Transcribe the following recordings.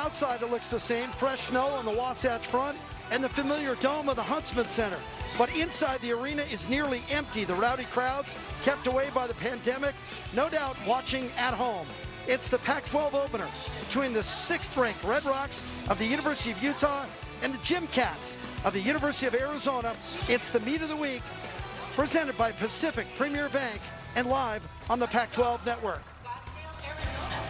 outside, it looks the same. Fresh snow on the Wasatch Front and the familiar dome of the Huntsman Center. But inside, the arena is nearly empty. The rowdy crowds kept away by the pandemic, no doubt watching at home. It's the Pac-12 opener between the 6th-ranked Red Rocks of the University of Utah and the Gym Cats of the University of Arizona. It's the meet of the week, presented by Pacific Premier Bank and live on the Pac-12 Network.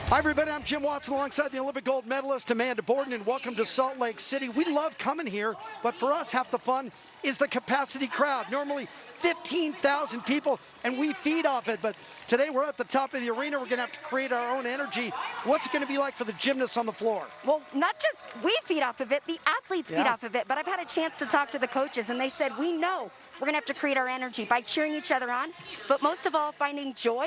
Hi everybody, I'm Jim Watson alongside the Olympic gold medalist Amanda Borden, and welcome to Salt Lake City. We love coming here, but for us, half the fun is the capacity crowd. Normally 15,000 people, and we feed off it, but today we're at the top of the arena. We're gonna have to create our own energy. What's it gonna be like for the gymnasts on the floor? Well, not just we feed off of it, the athletes feed off of it, but I've had a chance to talk to the coaches, and they said, we know we're gonna have to create our energy by cheering each other on, but most of all, finding joy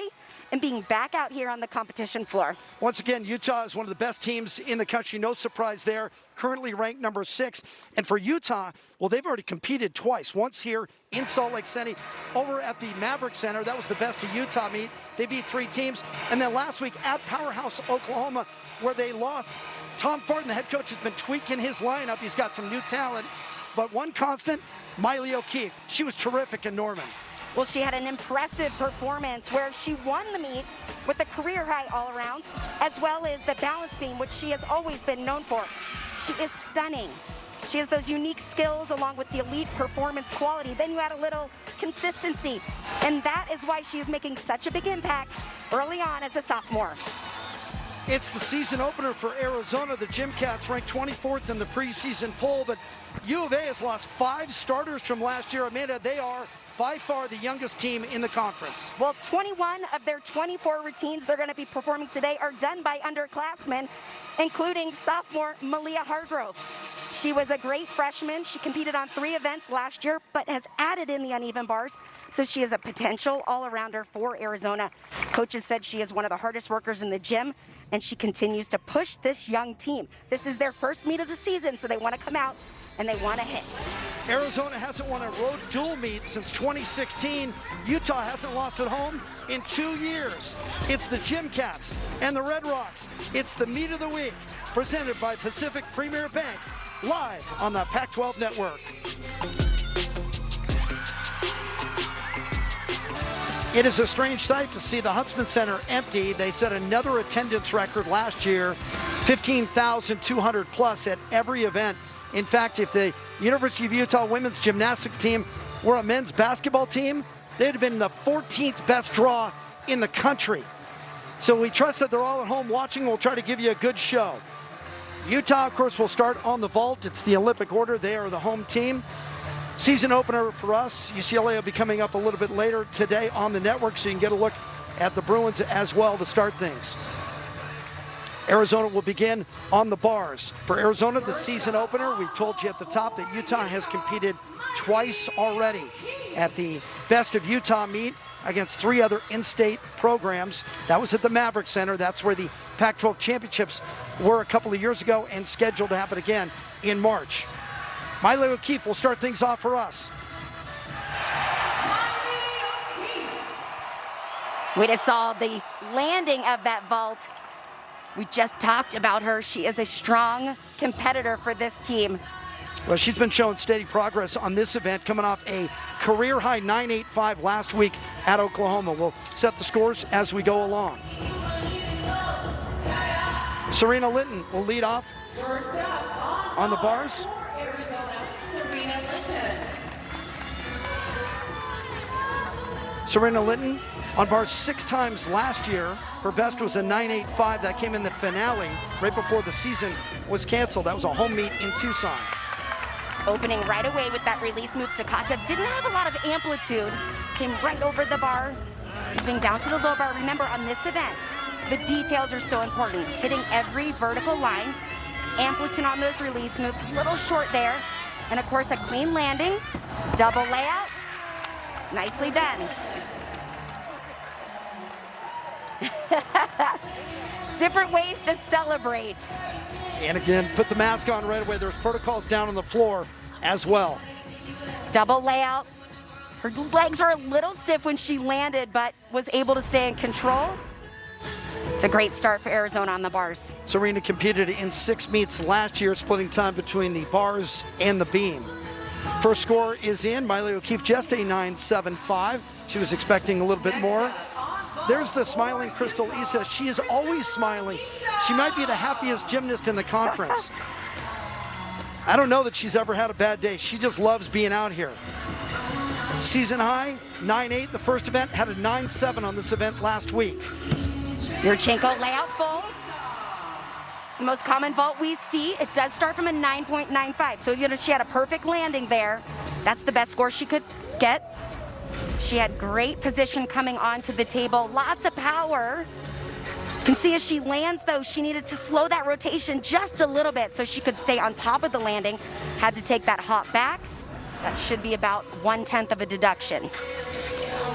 and being back out here on the competition floor. Once again, Utah is one of the best teams in the country. No surprise there. Currently ranked number 6. And for Utah, well, they've already competed twice. Once here in Salt Lake City, over at the Maverick Center. That was the best of Utah meet. They beat 3 teams. And then last week at Powerhouse, Oklahoma, where they lost. Tom Thornton, the head coach, has been tweaking his lineup. He's got some new talent. But one constant, Miley O'Keefe. She was terrific in Norman. Well, she had an impressive performance where she won the meet with a career high all around, as well as the balance beam, which she has always been known for. She is stunning. She has those unique skills along with the elite performance quality. Then you add a little consistency, and that is why she is making such a big impact early on as a sophomore. It's the season opener for Arizona. The Gym Cats ranked 24th in the preseason poll, but U of A has lost 5 starters from last year. Amanda, they are by far the youngest team in the conference. Well, 21 of their 24 routines they're going to be performing today are done by underclassmen, including sophomore Malia Hargrove. She was a great freshman. She competed on 3 events last year, but has added in the uneven bars, so she is a potential all-arounder for Arizona. Coaches said she is one of the hardest workers in the gym, and she continues to push this young team. This is their first meet of the season, so they want to come out and they want to hit. Arizona hasn't won a road dual meet since 2016. Utah hasn't lost at home in 2 years. It's the Gym Cats and the Red Rocks. It's the meet of the week, presented by Pacific Premier Bank, live on the Pac-12 Network. It is a strange sight to see the Huntsman Center empty. They set another attendance record last year, 15,200 plus at every event. In fact, if the University of Utah women's gymnastics team were a men's basketball team, they'd have been the 14th best draw in the country. So we trust that they're all at home watching. We'll try to give you a good show. Utah, of course, will start on the vault. It's the Olympic order. They are the home team. Season opener for us. UCLA will be coming up a little bit later today on the network, so you can get a look at the Bruins as well to start things. Arizona will begin on the bars. For Arizona, the season opener, we told you at the top that Utah has competed twice already at the Best of Utah meet against 3 other in-state programs. That was at the Maverick Center. That's where the Pac-12 championships were a couple of years ago and scheduled to happen again in March. Miley O'Keefe will start things off for us. We just saw the landing of that vault. We just talked about her. She is a strong competitor for this team. Well, she's been showing steady progress on this event, coming off a career-high 9.85 last week at Oklahoma. We'll set the scores as we go along. Serena Linton will lead off on the bars. Serena Linton on bars 6 times last year. Her best was a 9.85. That came in the finale right before the season was canceled. That was a home meet in Tucson. Opening right away with that release move to Katja. Didn't have a lot of amplitude. Came right over the bar, moving down to the low bar. Remember, on this event, the details are so important. Hitting every vertical line. Amplitude on those release moves. A little short there. And of course, a clean landing. Double layout. Nicely done. Different ways to celebrate. And again, put the mask on right away. There's protocols down on the floor as well. Double layout. Her legs are a little stiff when she landed, but was able to stay in control. It's a great start for Arizona on the bars. Serena competed in 6 meets last year, splitting time between the bars and the beam. First score is in. Miley O'Keefe just a 9.75. She was expecting a little bit more. There's the smiling Crystal Issa. She is always smiling. She might be the happiest gymnast in the conference. I don't know that she's ever had a bad day. She just loves being out here. Season high, 9.8 the first event, had a 9.7 on this event last week. Yurchenko layout full. The most common vault we see. It does start from a 9.95. So she had a perfect landing there. That's the best score she could get. She had great position coming onto the table, lots of power. You can see as she lands though, she needed to slow that rotation just a little bit so she could stay on top of the landing. Had to take that hop back. That should be about 1/10 of a deduction.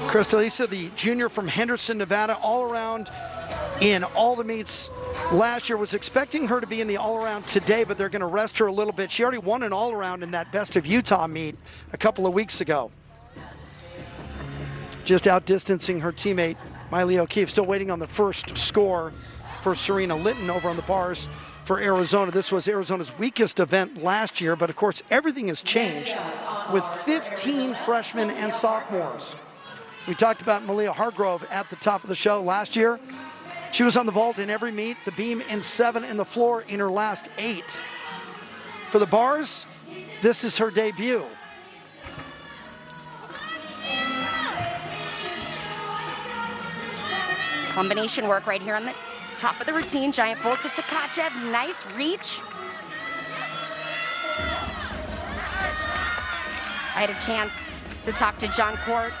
Crystal Issa, the junior from Henderson, Nevada, all around in all the meets last year. Was expecting her to be in the all-around today, but they're going to rest her a little bit. She already won an all-around in that Best of Utah meet a couple of weeks ago. Just outdistancing her teammate, Miley O'Keefe. Still waiting on the first score for Serena Litton over on the bars for Arizona. This was Arizona's weakest event last year, but of course everything has changed with 15 freshmen and sophomores. We talked about Malia Hargrove at the top of the show last year. She was on the vault in every meet, the beam in 7, and the floor in her last 8. For the bars, this is her debut. Combination work right here on the top of the routine. Giant full to Tkachev. Nice reach. I had a chance to talk to John Court,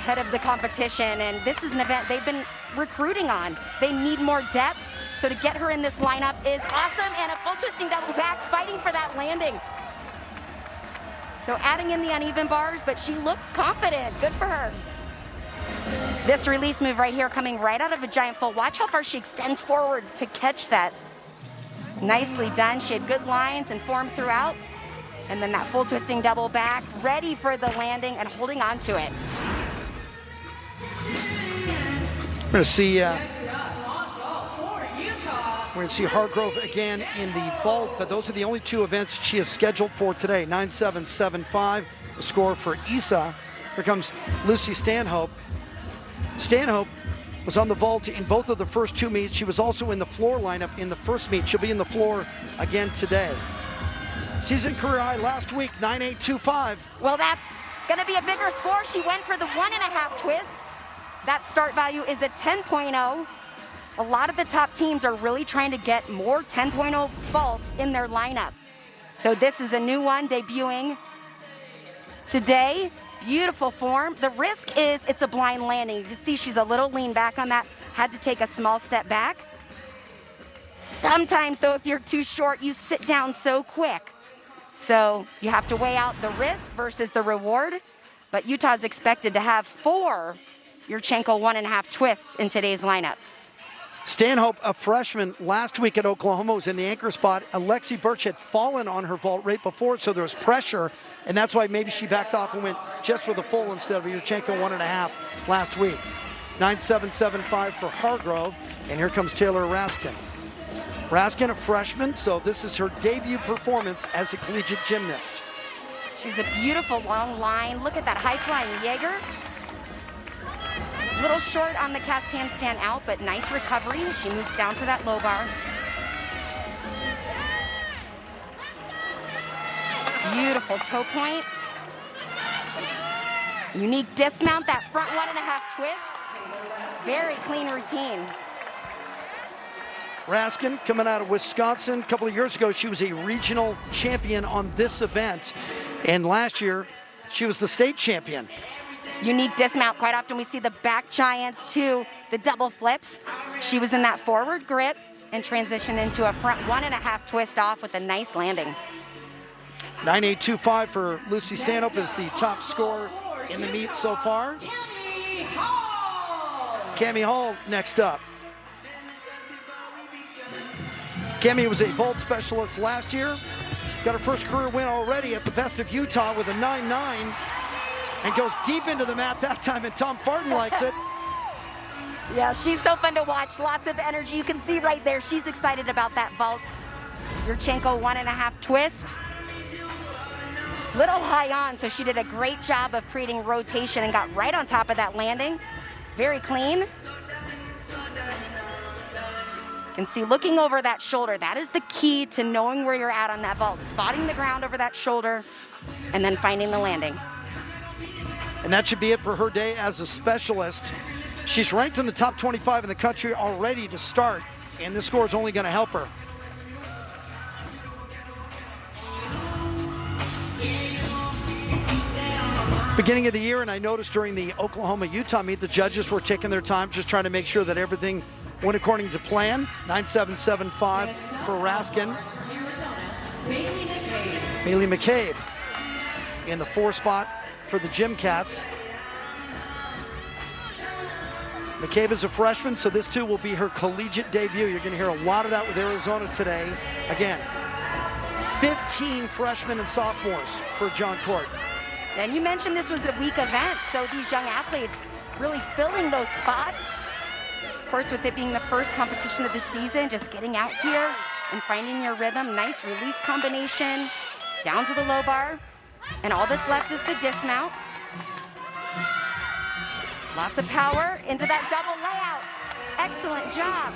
head of the competition, and this is an event they've been recruiting on. They need more depth, so to get her in this lineup is awesome, and a full twisting double back, fighting for that landing. So adding in the uneven bars, but she looks confident. Good for her. This release move right here coming right out of a giant full. Watch how far she extends forward to catch that. Nicely done. She had good lines and form throughout. And then that full twisting double back, ready for the landing and holding on to it. We're going to see Hargrove again in the vault, but those are the only 2 events she is scheduled for today. 9.775, the score for Issa. Here comes Lucy Stanhope. Stanhope was on the vault in both of the first 2 meets. She was also in the floor lineup in the first meet. She'll be in the floor again today. Season career high last week, 9.825. Well, that's going to be a bigger score. She went for the 1.5 twist. That start value is a 10.0. A lot of the top teams are really trying to get more 10.0 vaults in their lineup. So this is a new one debuting today. Beautiful form. The risk is it's a blind landing. You can see she's a little lean back on that. Had to take a small step back. Sometimes, though, if you're too short, you sit down so quick. So you have to weigh out the risk versus the reward. But Utah's expected to have 4 Yurchenko 1.5 twists in today's lineup. Stanhope, a freshman last week at Oklahoma, was in the anchor spot. Alexi Birch had fallen on her vault right before, so there was pressure, and that's why maybe she backed off and went just for the full instead of Yurchenko 1.5 last week. 9.775 for Hargrove, and here comes Taylor Raskin. Raskin, a freshman, so this is her debut performance as a collegiate gymnast. She's a beautiful long line. Look at that high-flying Jaeger. Little short on the cast handstand out, but nice recovery. She moves down to that low bar. Beautiful toe point. Unique dismount, that front 1.5 twist. Very clean routine. Raskin coming out of Wisconsin. A couple of years ago, she was a regional champion on this event. And last year, she was the state champion. Unique dismount. Quite often we see the back giants to the double flips. She was in that forward grip and transitioned into a front 1.5 twist off with a nice landing. 9.825 for Lucy Stanhope is the top scorer in the meet so far. Cami Hall next up. Cami was a vault specialist last year. Got her first career win already at the Best of Utah with a 9.9 and goes deep into the mat that time, and Tom Farton likes it. Yeah, she's so fun to watch. Lots of energy. You can see right there, she's excited about that vault. Yurchenko 1.5 twist. Little high on, so she did a great job of creating rotation and got right on top of that landing. Very clean. You can see looking over that shoulder, that is the key to knowing where you're at on that vault. Spotting the ground over that shoulder and then finding the landing. And that should be it for her day as a specialist. She's ranked in the top 25 in the country already to start, and this score is only going to help her. Beginning of the year, and I noticed during the Oklahoma-Utah meet, the judges were taking their time just trying to make sure that everything went according to plan. 9.775 for Raskin. Bailey McCabe in the 4 spot for the Gym Cats. McCabe is a freshman, so this too will be her collegiate debut. You're going to hear a lot of that with Arizona today. Again, 15 freshmen and sophomores for John Court. And you mentioned this was a week event, so these young athletes really filling those spots. Of course, with it being the first competition of the season, just getting out here and finding your rhythm. Nice release combination, down to the low bar. And all that's left is the dismount. Lots of power into that double layout. Excellent job.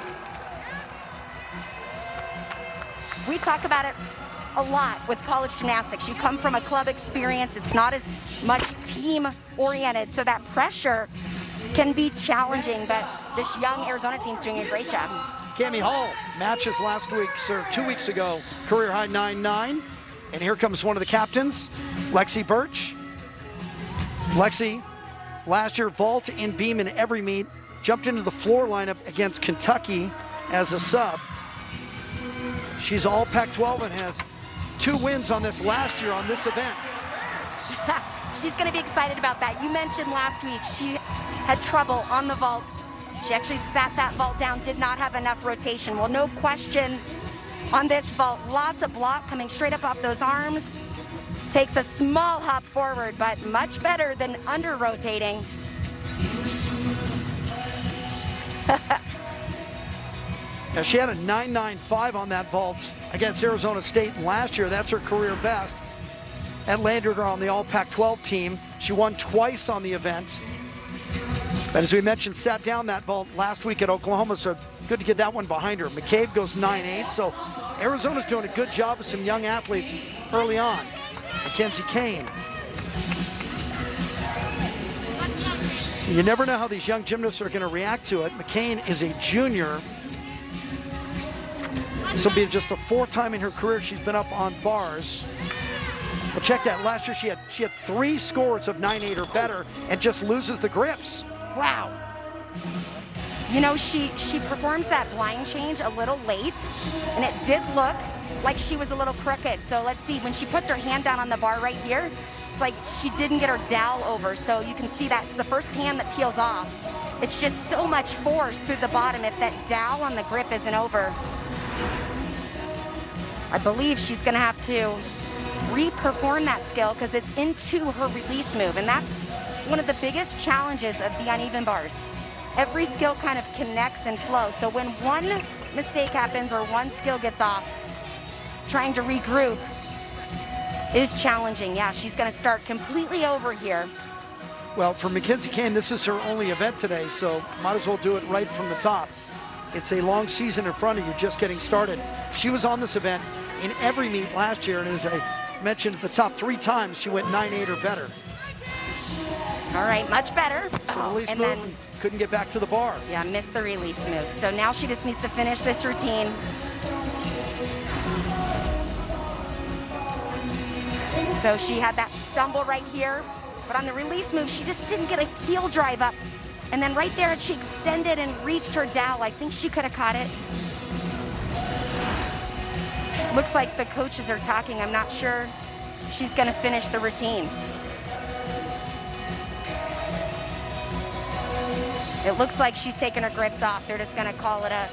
We talk about it a lot with college gymnastics. You come from a club experience, it's not as much team oriented, so that pressure can be challenging, but this young Arizona team's doing a great job. Cami Hall matches last week's, or 2 weeks ago, career high 9.9. And here comes one of the captains, Lexi Birch. Lexi, last year, vault and beam in every meet, jumped into the floor lineup against Kentucky as a sub. She's all Pac-12 and has 2 wins on this last year on this event. She's going to be excited about that. You mentioned last week she had trouble on the vault. She actually sat that vault down, did not have enough rotation. Well, no question on this vault. Lots of block coming straight up off those arms. Takes a small hop forward, but much better than under-rotating. Now, she had a 9.95 on that vault against Arizona State last year. That's her career best. That landed her on the All Pac-12 team. She won twice on the event. But as we mentioned, sat down that vault last week at Oklahoma, so good to get that one behind her. McCabe goes 9.8, so Arizona's doing a good job with some young athletes early on. Mackenzie Kane. You never know how these young gymnasts are going to react to it. McCain is a junior. This will be just the 4th time in her career she's been up on bars. Well, check that. Last year she had 3 scores of 9.8 or better and just loses the grips. Wow. You know, she performs that blind change a little late, and it did look like she was a little crooked. So let's see, when she puts her hand down on the bar right here, it's like she didn't get her dowel over. So you can see that's the first hand that peels off. It's just so much force through the bottom if that dowel on the grip isn't over. I believe she's gonna have to re-perform that skill because it's into her release move, and that's one of the biggest challenges of the uneven bars. Every skill kind of connects and flows, so when one mistake happens or one skill gets off, trying to regroup is challenging. Yeah, she's gonna start completely over here. Well, for Mackenzie Kane, this is her only event today, so might as well do it right from the top. It's a long season in front of you, just getting started. She was on this event in every meet last year, and as I mentioned, the top 3 times she went 9.8 or better. All right, much better. Release and move, then couldn't get back to the bar. yeah, missed the release move. So now she just needs to finish this routine. So she had that stumble right here, but on the release move, she just didn't get a heel drive up. And then right there, she extended and reached her dowel. I think she could have caught it. Looks like the coaches are talking. I'm not sure she's gonna finish the routine. It looks like she's taking her grips off. They're just gonna call it a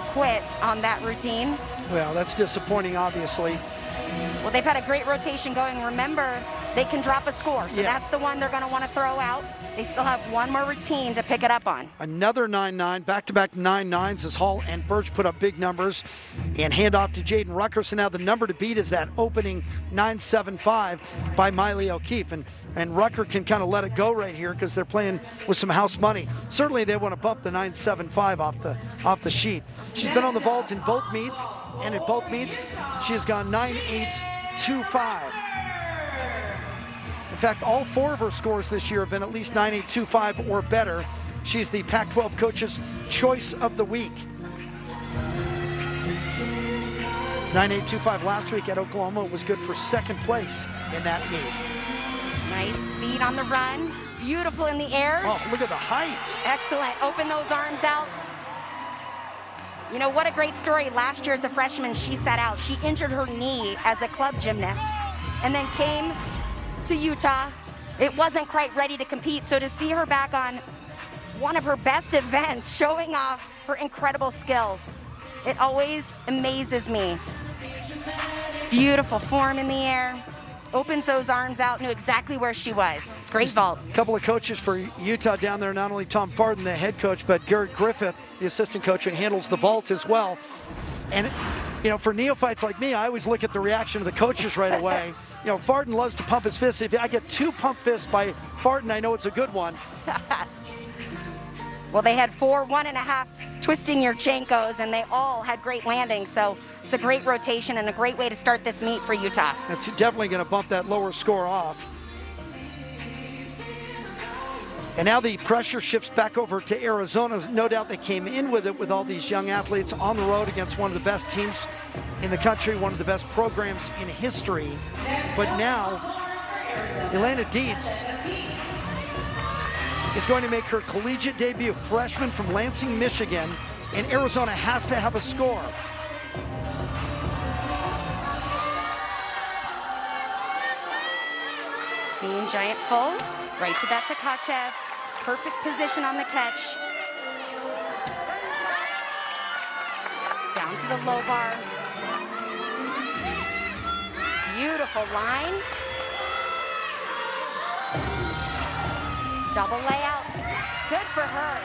quit on that routine. Well, that's disappointing, obviously. Well, they've had a great rotation going. Remember, they can drop a score. So that's the one they're going to want to throw out. They still have one more routine to pick it up on. Another 9-9, back-to-back 9-9s as Hall and Birch put up big numbers and hand off to Jaden Rucker. So now the number to beat is that opening 9-7-5 by Miley O'Keefe. And Rucker can kind of let it go right here because they're playing with some house money. Certainly they want to bump the 9-7-5 off the sheet. She's been on the vault in both meets, and in both meets she has gone 9-8-2-5. In fact, all 4 of her scores this year have been at least 9-8-2-5 or better. She's the Pac-12 Coach's Choice of the Week. 9-8-2-5 last week at Oklahoma was good for second place in that meet. Nice speed on the run. Beautiful in the air. Oh, look at the height. Excellent. Open those arms out. You know, what a great story. Last year as a freshman, she sat out. She injured her knee as a club gymnast and then came to Utah. It wasn't quite ready to compete, so to see her back on one of her best events, showing off her incredible skills, it always amazes me. Beautiful form in the air, opens those arms out, knew exactly where she was. Great vault. A couple of coaches for Utah down there, not only Tom Farden, the head coach, but Garrett Griffith, the assistant coach, and handles the vault as well. And, you know, for neophytes like me, I always look at the reaction of the coaches right away. You know, Farden loves to pump his fists. If I get 2 pump fists by Farden, I know it's a good one. Well, they had 4 1.5 twisting Yurchenkos, and they all had great landings. So it's a great rotation and a great way to start this meet for Utah. That's definitely going to bump that lower score off. And now the pressure shifts back over to Arizona. No doubt they came in with it with all these young athletes on the road against one of the best teams in the country, one of the best programs in history. But now, Elena Dietz is going to make her collegiate debut, freshman from Lansing, Michigan, and Arizona has to have a score. Clean giant full, right to that Tkachev. Perfect position on the catch. Down to the low bar. Beautiful line. Double layout. Good for her.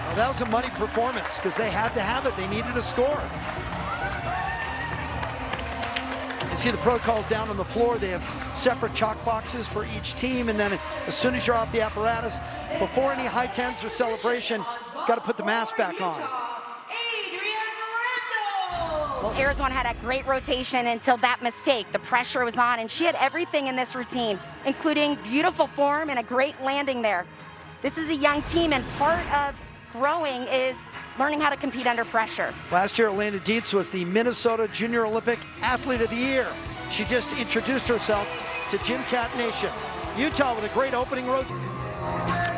Well, that was a money performance because they had to have it. They needed a score. You see the protocols down on the floor. They have separate chalk boxes for each team, and then as soon as you're off the apparatus, before any high tens or celebration, got to put the mask back on. Well, Arizona had a great rotation until that mistake. The pressure was on, and she had everything in this routine, including beautiful form and a great landing there. This is a young team, and part of growing is learning how to compete under pressure. Last year, Elena Dietz was the Minnesota Junior Olympic Athlete of the Year. She just introduced herself to GymCat Nation. Utah with a great opening road.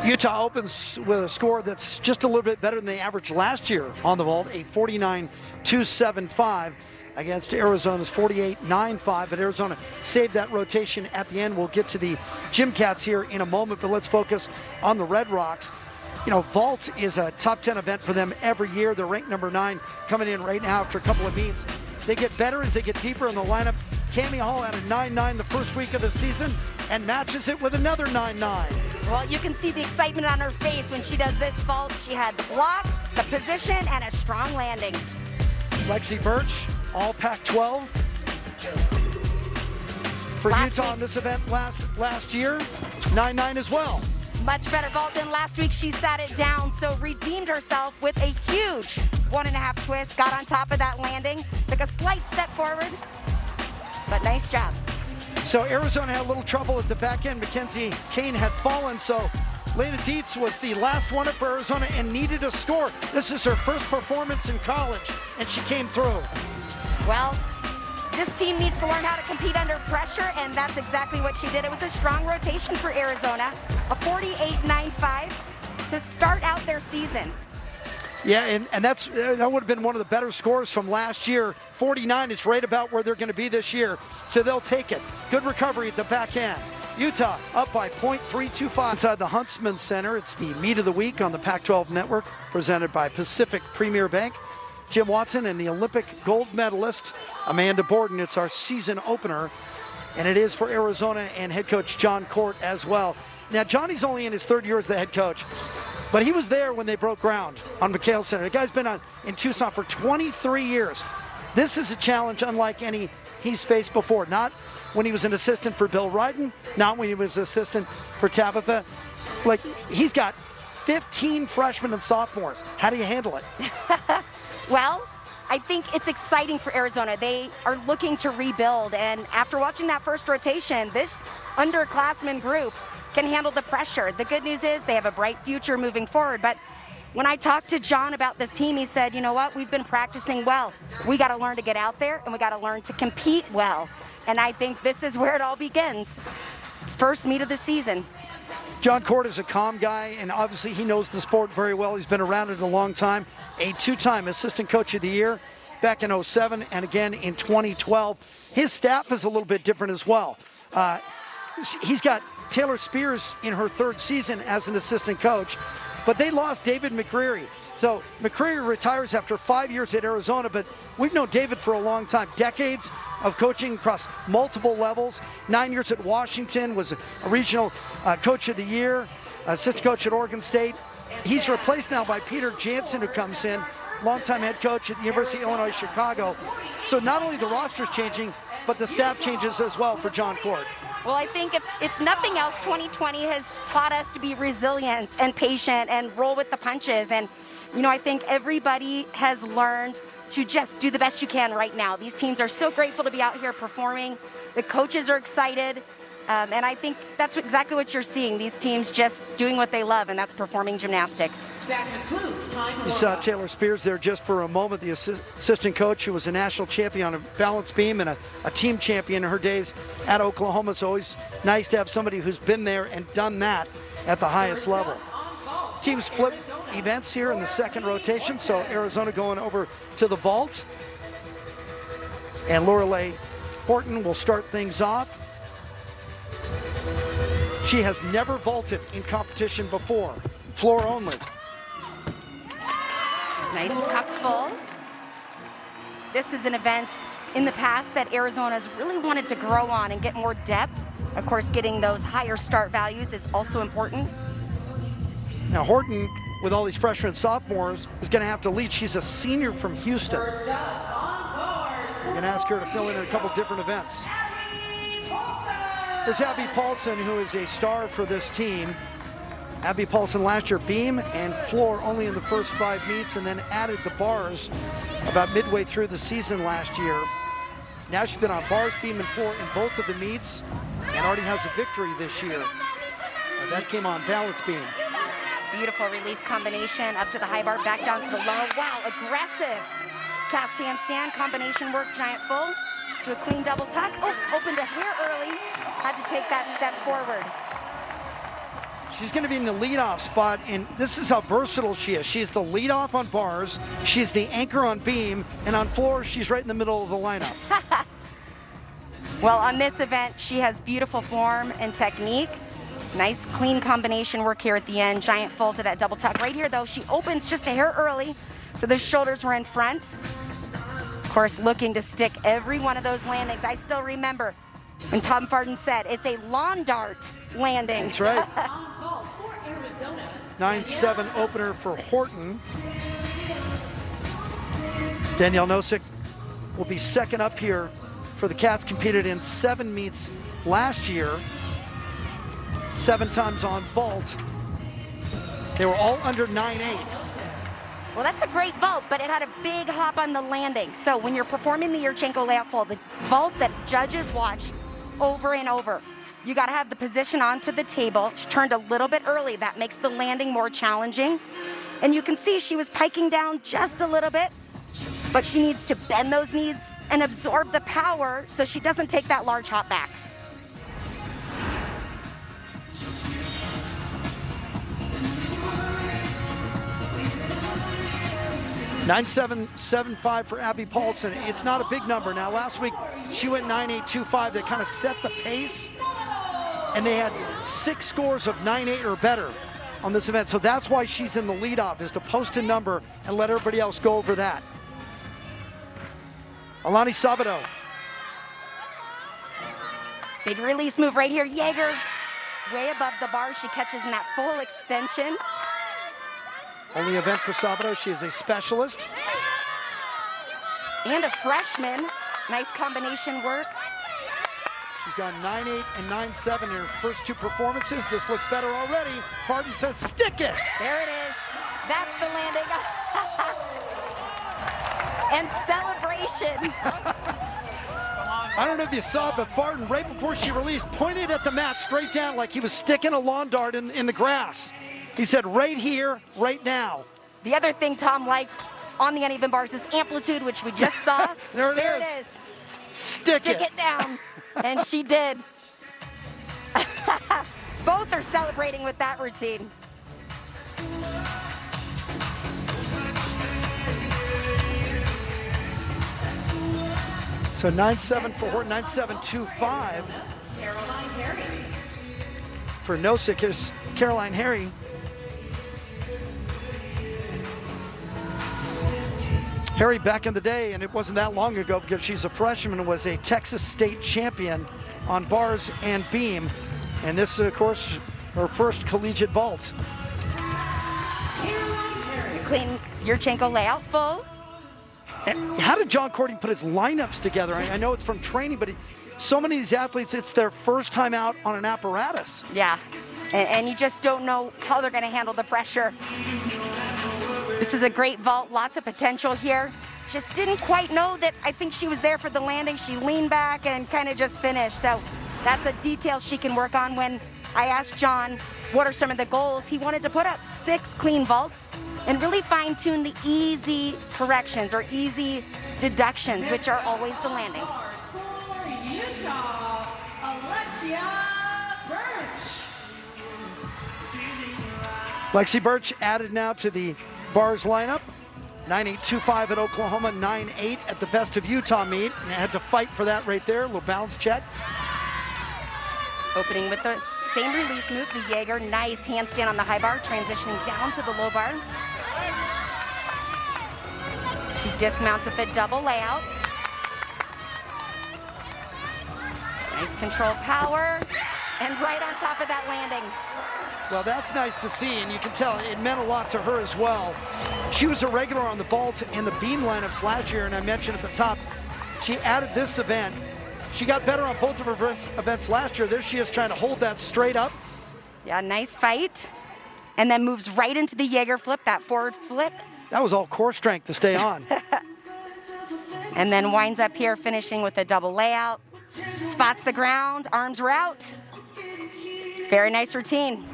Utah opens with a score that's just a little bit better than they averaged last year on the vault, a 49-275 against Arizona's 48-9-5, but Arizona saved that rotation at the end. We'll get to the GymCats here in a moment, but let's focus on the Red Rocks. You know, vault is a top 10 event for them every year. They're ranked number 9 coming in right now after a couple of meets. They get better as they get deeper in the lineup. Cami Hall had a 9-9 the first week of the season and matches it with another 9-9. Well, you can see the excitement on her face when she does this vault. She had the block, the position, and a strong landing. Lexi Birch, all Pac-12 for Utah in this event last year, 9-9 as well. Much better vault than last week. She sat it down, so redeemed herself with a huge 1.5 twist. Got on top of that landing, took a slight step forward, but nice job. So Arizona had a little trouble at the back end. Mackenzie Kane had fallen, so Elena Dietz was the last one up for Arizona and needed a score. This is her first performance in college, and she came through. Well, this team needs to learn how to compete under pressure, and that's exactly what she did. It was a strong rotation for Arizona, a 48-9-5 to start out their season. Yeah, and that would have been one of the better scores from last year. 49 is right about where they're going to be this year, so they'll take it. Good recovery at the back end. Utah up by .325 inside the Huntsman Center. It's the meet of the week on the Pac-12 Network, presented by Pacific Premier Bank. Jim Watson and the Olympic gold medalist Amanda Borden. It's our season opener and it is for Arizona and head coach Jon Court as well. Now, Johnny's only in his third year as the head coach, but he was there when they broke ground on McKale Center. The guy's been in Tucson for 23 years. This is a challenge unlike any he's faced before. Not when he was an assistant for Bill Ryden, not when he was assistant for Tabitha. Like, he's got 15 freshmen and sophomores. How do you handle it? Well, I think it's exciting for Arizona. They are looking to rebuild, and after watching that first rotation, this underclassmen group can handle the pressure. The good news is they have a bright future moving forward, but when I talked to John about this team, he said, you know what, we've been practicing well. We got to learn to get out there, and we got to learn to compete well. And I think this is where it all begins. First meet of the season. Jon Court is a calm guy, and obviously he knows the sport very well. He's been around it a long time. A two-time assistant coach of the year back in 2007 and again in 2012. His staff is a little bit different as well. He's got Taylor Spears in her third season as an assistant coach, but they lost David McCreary. So McCreary retires after 5 years at Arizona, but we've known David for a long time, decades of coaching across multiple levels. 9 years at Washington, was a regional coach of the year, assistant coach at Oregon State. He's replaced now by Peter Jansen, who comes in, longtime head coach at the University of Illinois Chicago. So not only the roster's changing, but the staff changes as well for Jon Court. Well, I think if nothing else, 2020 has taught us to be resilient and patient and roll with the punches. And, you know, I think everybody has learned to just do the best you can right now. These teams are so grateful to be out here performing. The coaches are excited. And I think that's exactly what you're seeing. These teams just doing what they love, and that's performing gymnastics. That concludes time. You saw Taylor Spears there just for a moment, the assistant coach who was a national champion on a balance beam and a team champion in her days at Oklahoma. It's always nice to have somebody who's been there and done that at the highest level. Teams flip events here in the second rotation, so Arizona going over to the vault. And Lorelei Horton will start things off. She has never vaulted in competition before, floor only. Nice tuck full. This is an event in the past that Arizona's really wanted to grow on and get more depth. Of course, getting those higher start values is also important. Now Horton, with all these freshmen and sophomores, is going to have to lead. She's a senior from Houston. We're going to ask her to fill in a couple different events. There's Abby Paulson, who is a star for this team. Abby Paulson last year beam and floor only in the first 5 meets, and then added the bars about midway through the season last year. Now she's been on bars, beam, and floor in both of the meets, and already has a victory this year. And that came on balance beam. Beautiful release combination up to the high bar, back down to the low. Wow, aggressive. Cast handstand, combination work, giant full to a clean double tuck. Oh, opened a hair early. Had to take that step forward. She's going to be in the leadoff spot, and this is how versatile she is. She's the leadoff on bars, she's the anchor on beam, and on floor, she's right in the middle of the lineup. Well, on this event, she has beautiful form and technique. Nice clean combination work here at the end. Giant full to that double tuck. Right here, though, she opens just a hair early, so the shoulders were in front. Of course, looking to stick every one of those landings. I still remember when Tom Farden said, it's a lawn dart landing. That's right. 9-7 opener for Horton. Danielle Nosek will be second up here for the Cats. Competed in 7 meets last year, 7 times on vault. They were all under 9-8. Well, that's a great vault, but it had a big hop on the landing. So when you're performing the Yurchenko layout full, the vault that judges watch over and over, you got to have the position onto the table. She turned a little bit early. That makes the landing more challenging. And you can see she was piking down just a little bit, but she needs to bend those knees and absorb the power so she doesn't take that large hop back. 9.775 for Abby Paulson. It's not a big number. Now, last week she went 9.825. That kind of set the pace, and they had 6 scores of 9.8 or better on this event. So that's why she's in the leadoff, is to post a number and let everybody else go over that. Alani Sabato. Big release move right here. Jaeger way above the bar. She catches in that full extension. Only event for Sabado. She is a specialist. And a freshman. Nice combination work. She's gone 9-8 and 9-7 in her first two performances. This looks better already. Vardy says, stick it. There it is. That's the landing. And celebration. I don't know if you saw it, but Farden, right before she released, pointed at the mat straight down like he was sticking a lawn dart in the grass. He said, right here, right now. The other thing Tom likes on the uneven bars is amplitude, which we just saw. There it it is. is. Stick it down. And she did. Both are celebrating with that routine. So 9-7 for Horton, 9-7-2-5. Caroline Harry. For Nosek is Caroline Harry. Harry, back in the day, and it wasn't that long ago because she's a freshman, was a Texas State champion on bars and beam. And this, of course, her first collegiate vault. Clean Yurchenko layout full. And how did John Cordy put his lineups together? I know it's from training, but so many of these athletes, it's their first time out on an apparatus. Yeah, and you just don't know how they're going to handle the pressure. This is a great vault, lots of potential here. Just didn't quite know that. I think she was there for the landing. She leaned back and kind of just finished. So that's a detail she can work on. When I asked John what are some of the goals, he wanted to put up 6 clean vaults and really fine-tune the easy corrections or easy deductions, which are always the landings. For Utah, Alexia Birch. Lexi Birch added now to the bars lineup. 9-8-2-5 at Oklahoma, 9-8 at the Best of Utah meet. And had to fight for that right there. A little bounce check. Opening with the same release move, the Jaeger. Nice handstand on the high bar, transitioning down to the low bar. She dismounts with a double layout. Nice control power. And right on top of that landing. Well, that's nice to see, and you can tell it meant a lot to her as well. She was a regular on the vault in the beam lineups last year, and I mentioned at the top, she added this event. She got better on both of her events last year. There she is trying to hold that straight up. Yeah, nice fight. And then moves right into the Jaeger flip, that forward flip. That was all core strength to stay on. And then winds up here, finishing with a double layout. Spots the ground, arms are out. Very nice routine.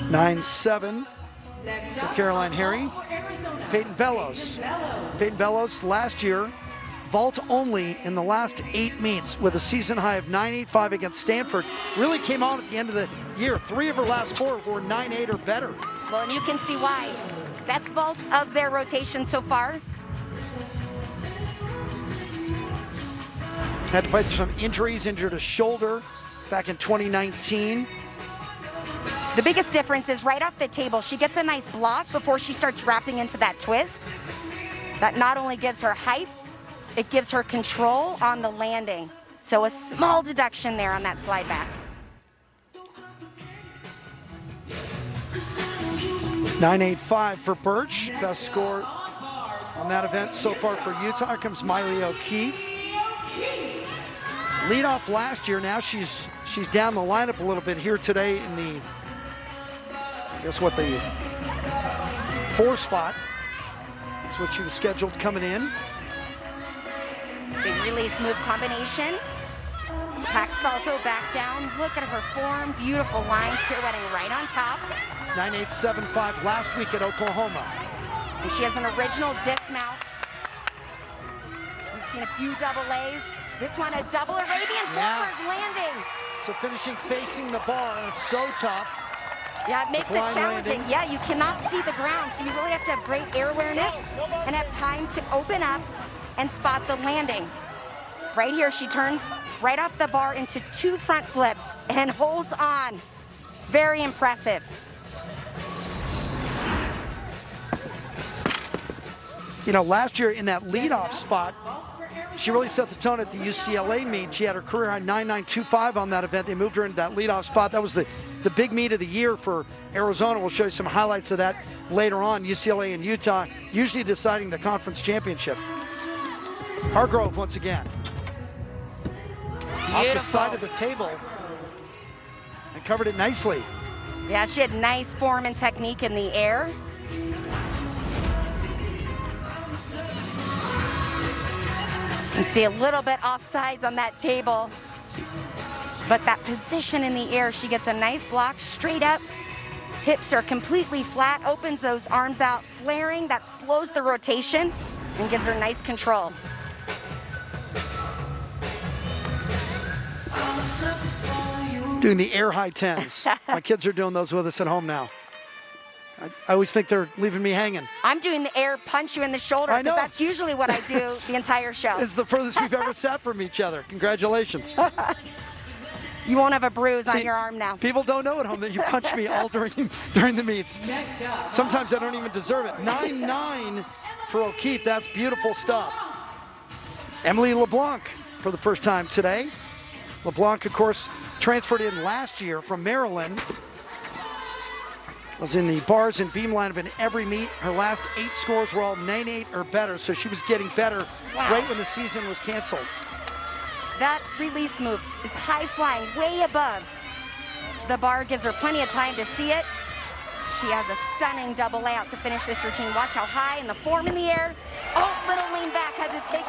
9-7 Next for up, Caroline Harry. Arizona. Peyton Bellows. Peyton Bellows last year, vault only in the last 8 meets with a season high of 9-8-5 against Stanford. Really came on at the end of the year. 3 of her last 4 were 9-8 or better. Well, and you can see why. Best vault of their rotation so far. Had to fight through some injuries, injured a shoulder back in 2019. The biggest difference is right off the table, she gets a nice block before she starts wrapping into that twist. That not only gives her height, it gives her control on the landing. So a small deduction there on that slide back. 9-8-5 for Birch. Best score on that event so far for Utah. Here comes Miley O'Keefe. Lead off last year. Now she's down the lineup a little bit here today in the, I guess what, the 4 spot. That's what she was scheduled coming in. Big release move combination. Back salto, back down. Look at her form. Beautiful lines, pirouetting right on top. 9-8-7-5 last week at Oklahoma. And she has an original dismount. We've seen a few double A's. This one, a double Arabian forward landing. So finishing facing the bar, and it's so tough. Yeah, it makes it blind challenging. landing. Yeah, you cannot see the ground, so you really have to have great air awareness and have time to open up and spot the landing. Right here, she turns right off the bar into 2 front flips and holds on. Very impressive. You know, last year in that leadoff spot, she really set the tone at the UCLA meet. She had her career high 9.925 on that event. They moved her into that leadoff spot. That was the big meet of the year for Arizona. We'll show you some highlights of that later on. UCLA and Utah usually deciding the conference championship. Hargrove once again. Off the side of the table and covered it nicely. Yeah, she had nice form and technique in the air. And see a little bit offsides on that table. But that position in the air, she gets a nice block straight up. Hips are completely flat, opens those arms out, flaring. That slows the rotation and gives her nice control. Doing the air high tens. My kids are doing those with us at home now. I always think they're leaving me hanging. I'm doing the air punch you in the shoulder I know. because that's usually what I do the entire show. This is the furthest we've ever sat from each other. Congratulations. You won't have a bruise on See, your arm now. People don't know at home that you punch me all during the meets. Next up, Sometimes I don't even deserve it. 9-9 for O'Keefe. That's beautiful stuff. Emily LeBlanc for the first time today. LeBlanc, of course, transferred in last year from Maryland. Was in the bars and beam lineup in every meet. Her last 8 scores were all 9-8 or better, so she was getting better right when the season was canceled. That release move is high flying, way above. The bar gives her plenty of time to see it. She has a stunning double layout to finish this routine. Watch how high and the form in the air. Oh, little lean back, had to take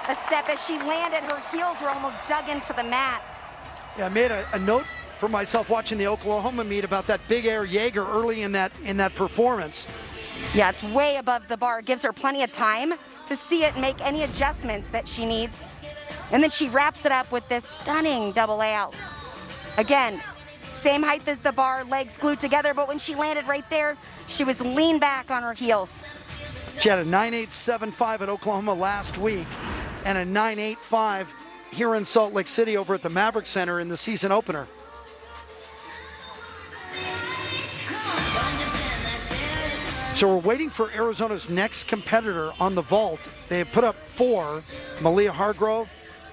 a step as she landed. Her heels were almost dug into the mat. Yeah, I made a note for myself watching the Oklahoma meet about that big air Jaeger early in that performance. Yeah, it's way above the bar. Gives her plenty of time to see it and make any adjustments that she needs. And then she wraps it up with this stunning double layout. Again, same height as the bar, legs glued together, but when she landed right there, she was lean back on her heels. She had a 9.875 at Oklahoma last week and a 9.85 here in Salt Lake City over at the Maverick Center in the season opener. So we're waiting for Arizona's next competitor on the vault. They have put up 4. Malia Hargrove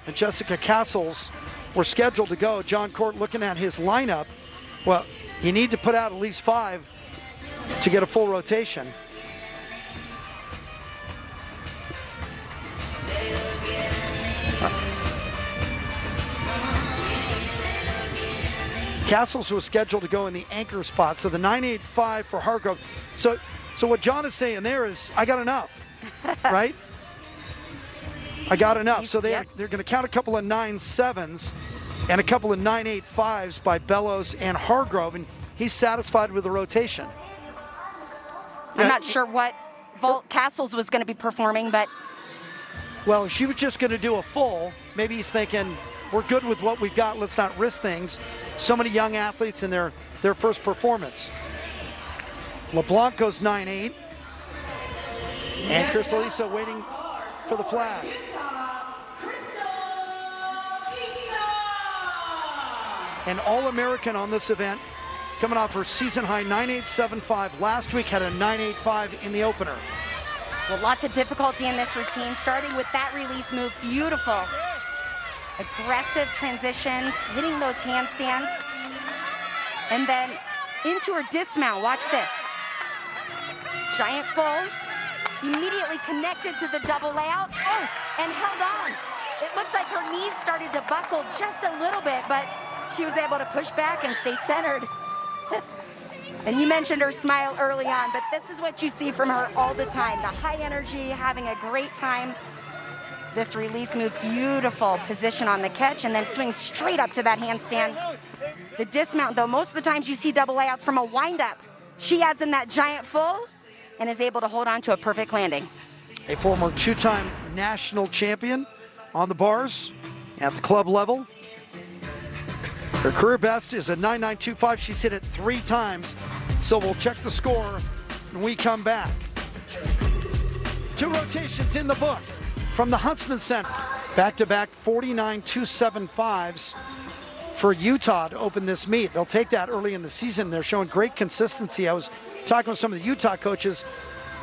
and Jessica Castles were scheduled to go. John Court looking at his lineup. Well, you need to put out at least 5 to get a full rotation. Castles was scheduled to go in the anchor spot, so the 9.85 for Hargrove. So what John is saying there is, I got enough, right? I got enough. So they're going to count a couple of 9.7s and a couple of 9.85s by Bellows and Hargrove, and he's satisfied with the rotation. I'm not sure what vault Castles was going to be performing, but well, she was just going to do a full. Maybe he's thinking, we're good with what we've got. Let's not risk things. So many young athletes in their first performance. LeBlanc goes 9.8. And Crystalisa waiting for the flag. An All-American on this event, coming off her season high 9.875 last week, had a 9.85 in the opener. well, lots of difficulty in this routine, starting with that release move. Beautiful. Aggressive transitions, hitting those handstands. And then into her dismount. Watch this. Giant full. Immediately connected to the double layout. Oh, and held on. It looked like her knees started to buckle just a little bit, but she was able to push back and stay centered. And you mentioned her smile early on, but this is what you see from her all the time. The high energy, having a great time. This release move, beautiful position on the catch, and then swings straight up to that handstand. The dismount, though, most of the times you see double layouts from a windup. She adds in that giant full and is able to hold on to a perfect landing. A former two-time national champion on the bars at the club level. Her career best is a 9.925. She's hit it 3 times. So we'll check the score when we come back. 2 rotations in the book from the Huntsman Center. Back-to-back 49.275s for Utah to open this meet. They'll take that early in the season. They're showing great consistency. I was talking with some of the Utah coaches.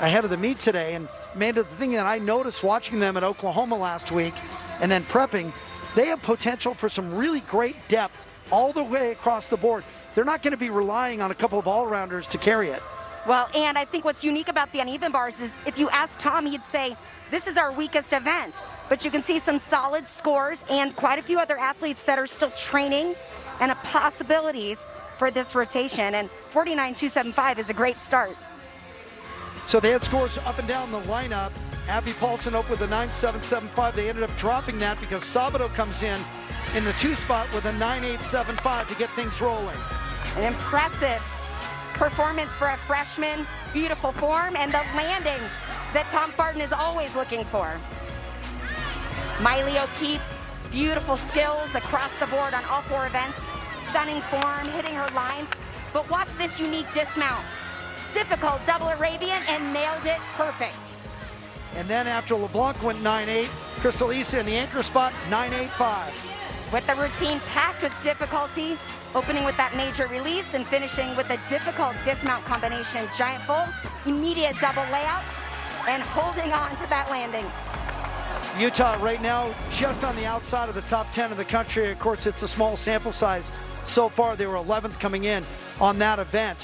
ahead of the meet today. And Amanda, the thing that I noticed watching them at Oklahoma last week and then prepping, they have potential for some really great depth all the way across the board. They're not going to be relying on a couple of all-rounders to carry it. Well, and I think what's unique about the uneven bars is if you ask Tom, he'd say, this is our weakest event. But you can see some solid scores and quite a few other athletes that are still training and possibilities for this rotation. And 49.275 is a great start. So they had scores up and down the lineup. Abby Paulson opened with a 9.775. They ended up dropping that because Sabato comes in the 2 spot with a 9.875 to get things rolling. An impressive performance for a freshman, beautiful form, and the landing that Tom Farden is always looking for. Miley O'Keefe, beautiful skills across the board on all 4 events, stunning form, hitting her lines, but watch this unique dismount. Difficult double Arabian and nailed it perfect. And then after LeBlanc went 9.8, Crystal Issa in the anchor spot, 9.85. With the routine packed with difficulty, opening with that major release and finishing with a difficult dismount combination, giant fold, immediate double layout, and holding on to that landing. Utah right now just on the outside of the top 10 of the country. Of course, it's a small sample size. So far, they were 11th coming in on that event.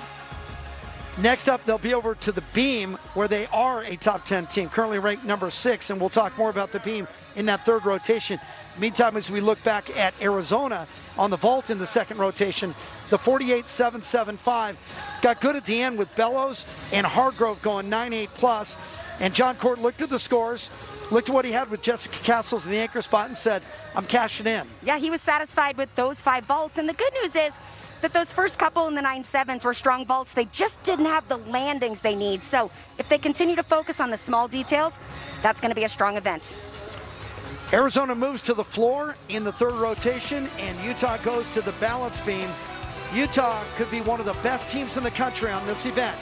Next up, they'll be over to the beam, where they are a top 10 team, currently ranked number 6, and we'll talk more about the beam in that third rotation. Meantime, as we look back at Arizona on the vault in the second rotation, the 48.775 got good at the end with Bellows and Hargrove going 9.8 plus. And John Court looked at the scores, looked at what he had with Jessica Castles in the anchor spot and said, I'm cashing in. Yeah, he was satisfied with those 5 vaults. And the good news is that those first couple in the 9.7s were strong vaults. They just didn't have the landings they need. So if they continue to focus on the small details, that's going to be a strong event. Arizona moves to the floor in the third rotation, and Utah goes to the balance beam. Utah could be one of the best teams in the country on this event.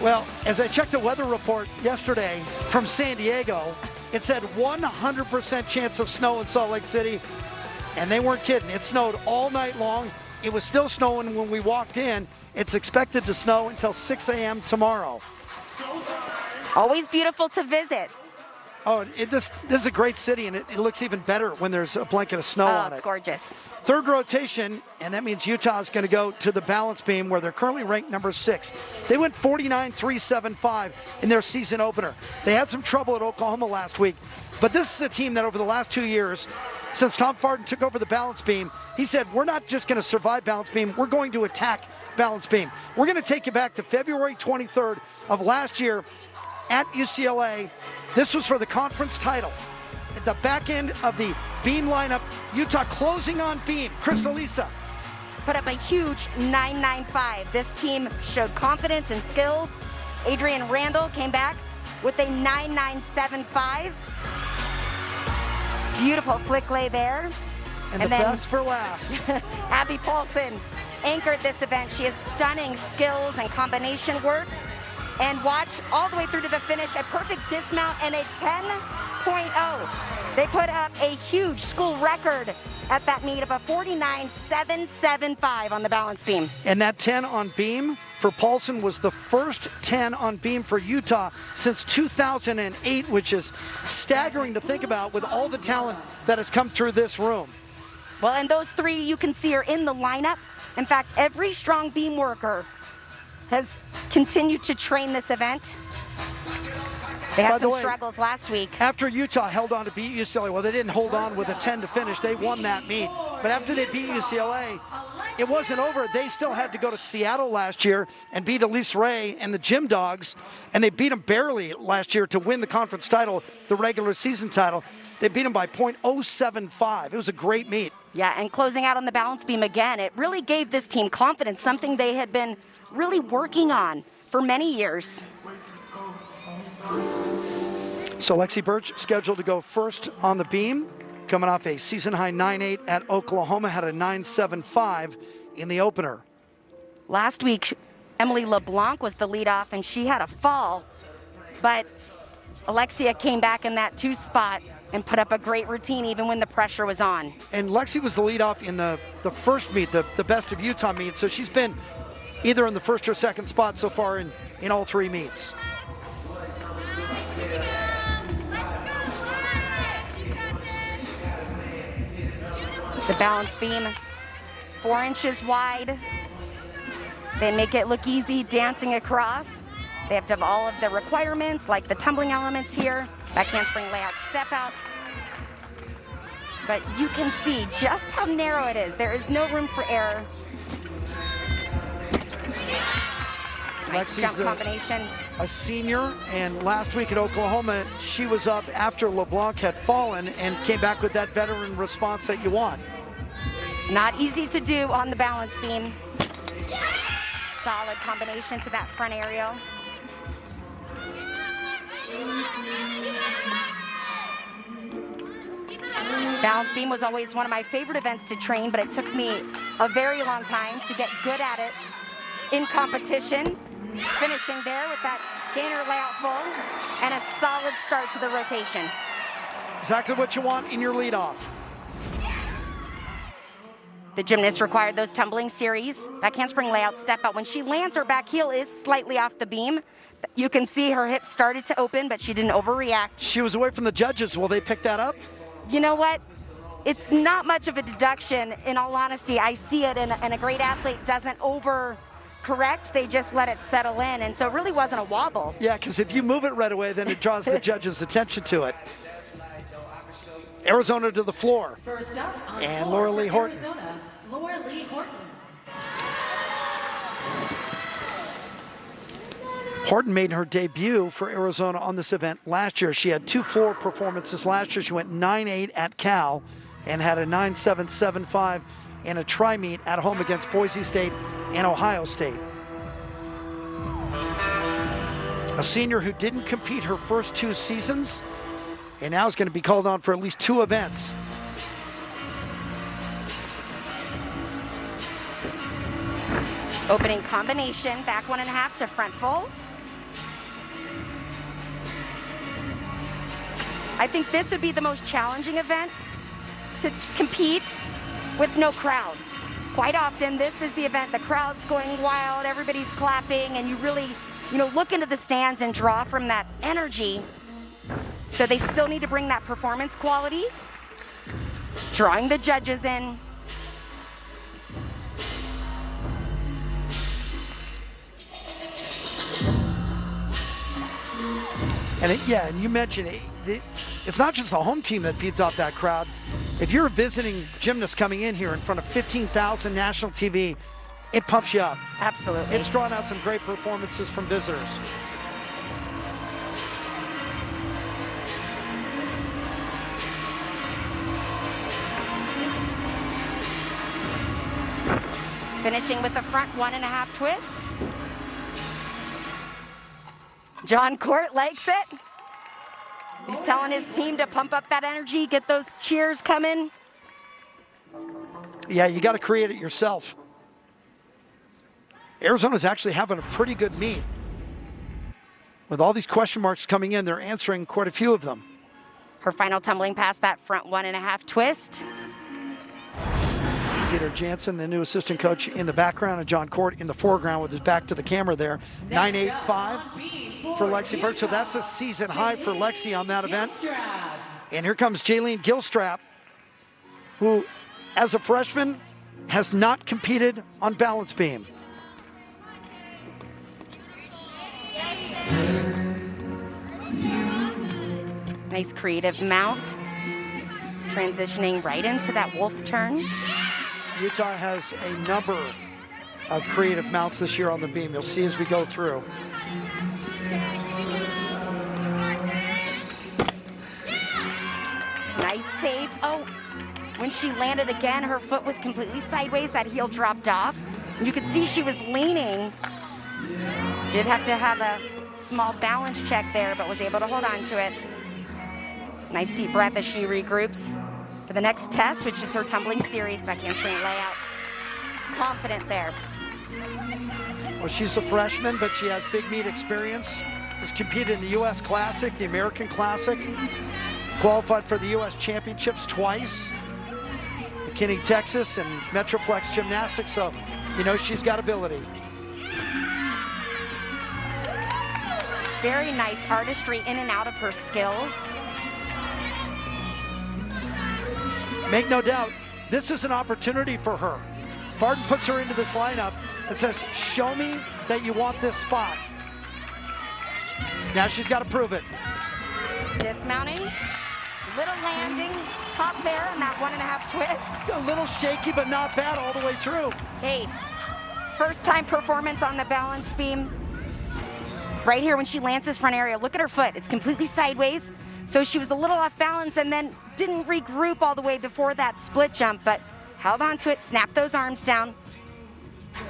Well, as I checked the weather report yesterday from San Diego, it said 100% chance of snow in Salt Lake City, and they weren't kidding. It snowed all night long. It was still snowing when we walked in. It's expected to snow until 6 a.m. tomorrow. Always beautiful to visit. Oh, this is a great city, and it looks even better when there's a blanket of snow on it. It's gorgeous. Third rotation, and that means Utah is going to go to the balance beam, where they're currently ranked number 6. They went 49.375 in their season opener. They had some trouble at Oklahoma last week, but this is a team that over the last 2 years, since Tom Farden took over the balance beam, he said, we're not just going to survive balance beam, we're going to attack balance beam. We're going to take you back to February 23rd of last year at UCLA. This was for the conference title. At the back end of the beam lineup, Utah closing on beam. Crystal Issa put up a huge 9.95. This team showed confidence and skills. Adrian Randall came back with a 9.975. Beautiful flick lay there. And the best for last. Abby Paulson anchored this event. She has stunning skills and combination work. And watch all the way through to the finish, a perfect dismount and a 10.0. They put up a huge school record at that meet of a 49.775 on the balance beam. And that 10 on beam for Paulson was the first 10 on beam for Utah since 2008, which is staggering to think about with all the talent that has come through this room. Well, and those 3 you can see are in the lineup. In fact, every strong beam worker has continued to train this event. They had some struggles last week. After Utah held on to beat UCLA, well, they didn't hold on with a 10 to finish. They won that meet. But after they beat UCLA, it wasn't over. They still had to go to Seattle last year and beat Elise Ray and the Gym Dogs, and they beat them barely last year to win the conference title, the regular season title. They beat them by .075. It was a great meet. Yeah, and closing out on the balance beam again, it really gave this team confidence, something they had been really working on for many years. So Lexi Birch scheduled to go first on the beam, coming off a season-high 9.8 at Oklahoma, had a 9.75 in the opener. Last week, Emily LeBlanc was the leadoff, and she had a fall, but Alexia came back in that 2 spot and put up a great routine even when the pressure was on. And Lexi was the leadoff in the first meet, the Best of Utah meet, so she's been either in the first or second spot so far in all three meets. The balance beam, 4 inches wide. They make it look easy dancing across. They have to have all of the requirements, like the tumbling elements here, back handspring layout, step out. But you can see just how narrow it is. There is no room for error. Nice jump combination. A senior, and last week at Oklahoma, she was up after LeBlanc had fallen and came back with that veteran response that you want. It's not easy to do on the balance beam. Solid combination to that front aerial. Balance beam was always one of my favorite events to train, but it took me a very long time to get good at it in competition. Finishing there with that gainer layout full and a solid start to the rotation. Exactly what you want in your leadoff. The gymnast required those tumbling series, back handspring layout, step out. When she lands, her back heel is slightly off the beam. You can see her hips started to open, but she didn't overreact. She was away from the judges. Will they pick that up? You know what? It's not much of a deduction, in all honesty. I see it, and a great athlete doesn't overcorrect. They just let it settle in, and so it really wasn't a wobble. Yeah, because if you move it right away, then it draws the judges' attention to it. Arizona to the floor. First up on And floor Laura Lee for Horton. Arizona, Laura Lee Horton. Horton made her debut for Arizona on this event last year. She had 2-4 performances last year. She went 9-8 at Cal and had a 9-7, 7-5 in a tri-meet at home against Boise State and Ohio State. A senior who didn't compete her first 2 seasons and now is going to be called on for at least 2 events. Opening combination, back 1.5 to front full. I think this would be the most challenging event to compete with no crowd. Quite often, this is the event, the crowd's going wild, everybody's clapping, and you really, look into the stands and draw from that energy. So they still need to bring that performance quality, drawing the judges in. And and you mentioned it's not just the home team that feeds off that crowd. If you're a visiting gymnast coming in here in front of 15,000 national TV, it pumps you up. Absolutely. It's drawn out some great performances from visitors. Finishing with the front 1.5 twist. John Court likes it. He's telling his team to pump up that energy, get those cheers coming. Yeah, you got to create it yourself. Arizona's actually having a pretty good meet. With all these question marks coming in, they're answering quite a few of them. Her final tumbling past that front 1.5 twist. Peter Jansen, the new assistant coach, in the background, and John Court in the foreground with his back to the camera there. 9.85 for Lexi Burke. So that's a season high for Lexi on that event. And here comes Jaylene Gilstrap, who, as a freshman, has not competed on balance beam. Nice creative mount. Transitioning right into that wolf turn. Utah has a number of creative mounts this year on the beam. You'll see as we go through. Nice save. Oh, when she landed again, her foot was completely sideways. That heel dropped off. You could see she was leaning. Did have to have a small balance check there, but was able to hold on to it. Nice deep breath as she regroups for the next test, which is her tumbling series, back handspring layout. Confident there. Well, she's a freshman, but she has big meet experience. Has competed in the U.S. Classic, the American Classic. Qualified for the U.S. Championships twice. McKinney, Texas, and Metroplex Gymnastics, so she's got ability. Very nice artistry in and out of her skills. Make no doubt, this is an opportunity for her. Varden puts her into this lineup and says, show me that you want this spot. Now she's got to prove it. Dismounting, little landing, hop there on that 1.5 twist. A little shaky, but not bad all the way through. Hey, first time performance on the balance beam. Right here when she lands this front area, look at her foot. It's completely sideways. So she was a little off balance and then didn't regroup all the way before that split jump, but held on to it, snapped those arms down,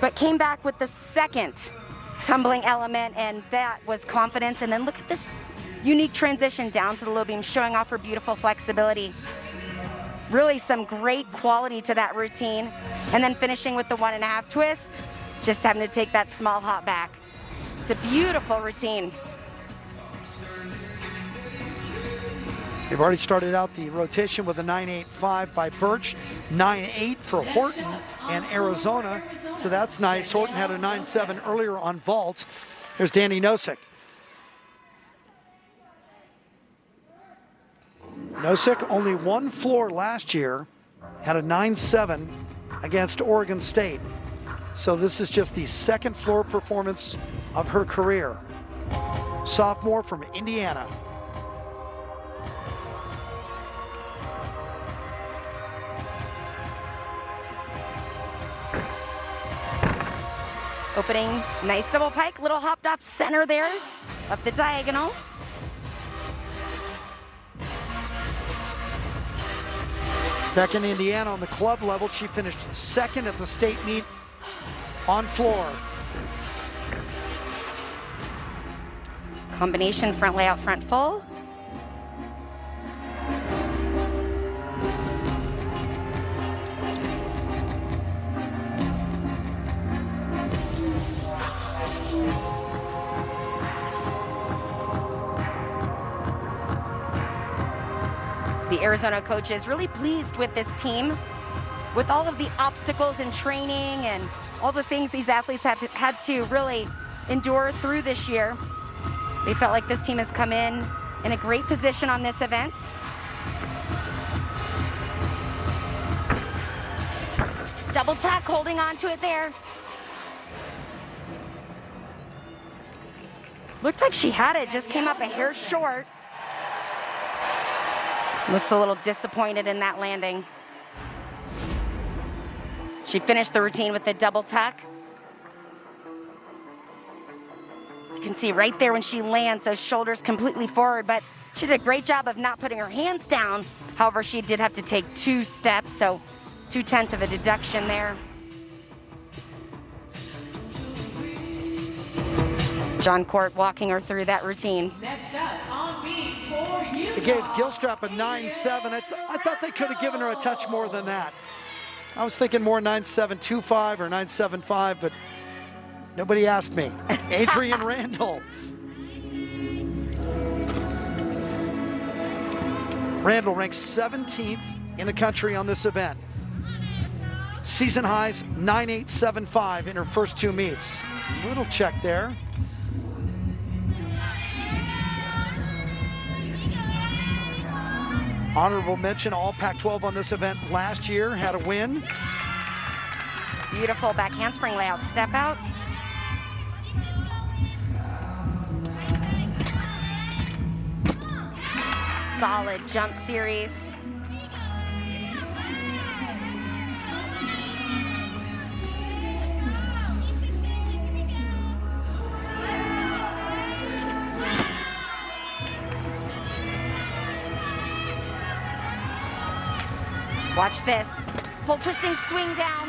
but came back with the second tumbling element, and that was confidence. And then look at this unique transition down to the low beam, showing off her beautiful flexibility. Really some great quality to that routine. And then finishing with the 1.5 twist, just having to take that small hop back. It's a beautiful routine. They've already started out the rotation with a 9.85 by Birch, 9.8 for Horton and Arizona. So that's nice. Horton had a 9.7 earlier on vault. Here's Danny Nosek. Nosek, only one floor last year, had a 9.7 against Oregon State. So this is just the second floor performance of her career. Sophomore from Indiana. Opening, nice double pike, little hopped off center there, up the diagonal. Back in Indiana on the club level, she finished second at the state meet on floor. Combination front layout, front full. The Arizona coach is really pleased with this team, with all of the obstacles in training and all the things these athletes have had to really endure through this year. They felt like this team has come in a great position on this event. Double tuck, holding on to it there. Looked like she had it, just came up a hair short. Looks a little disappointed in that landing. She finished the routine with a double tuck. You can see right there when she lands, those shoulders completely forward, but she did a great job of not putting her hands down. However, she did have to take 2 steps, so 0.2 of a deduction there. John Court walking her through that routine. Next up on beat for Utah. It gave Gilstrap a 9.7. I thought they could have given her a touch more than that. I was thinking more 9.725 or 9.75, but nobody asked me. Adrian Randall. Randall ranks 17th in the country on this event. Season highs 9.875 in her first 2 meets. Little check there. Honorable mention, all Pac-12 on this event last year, had a win. Beautiful back handspring layout, step out. Solid jump series. Watch this, full twisting swing down.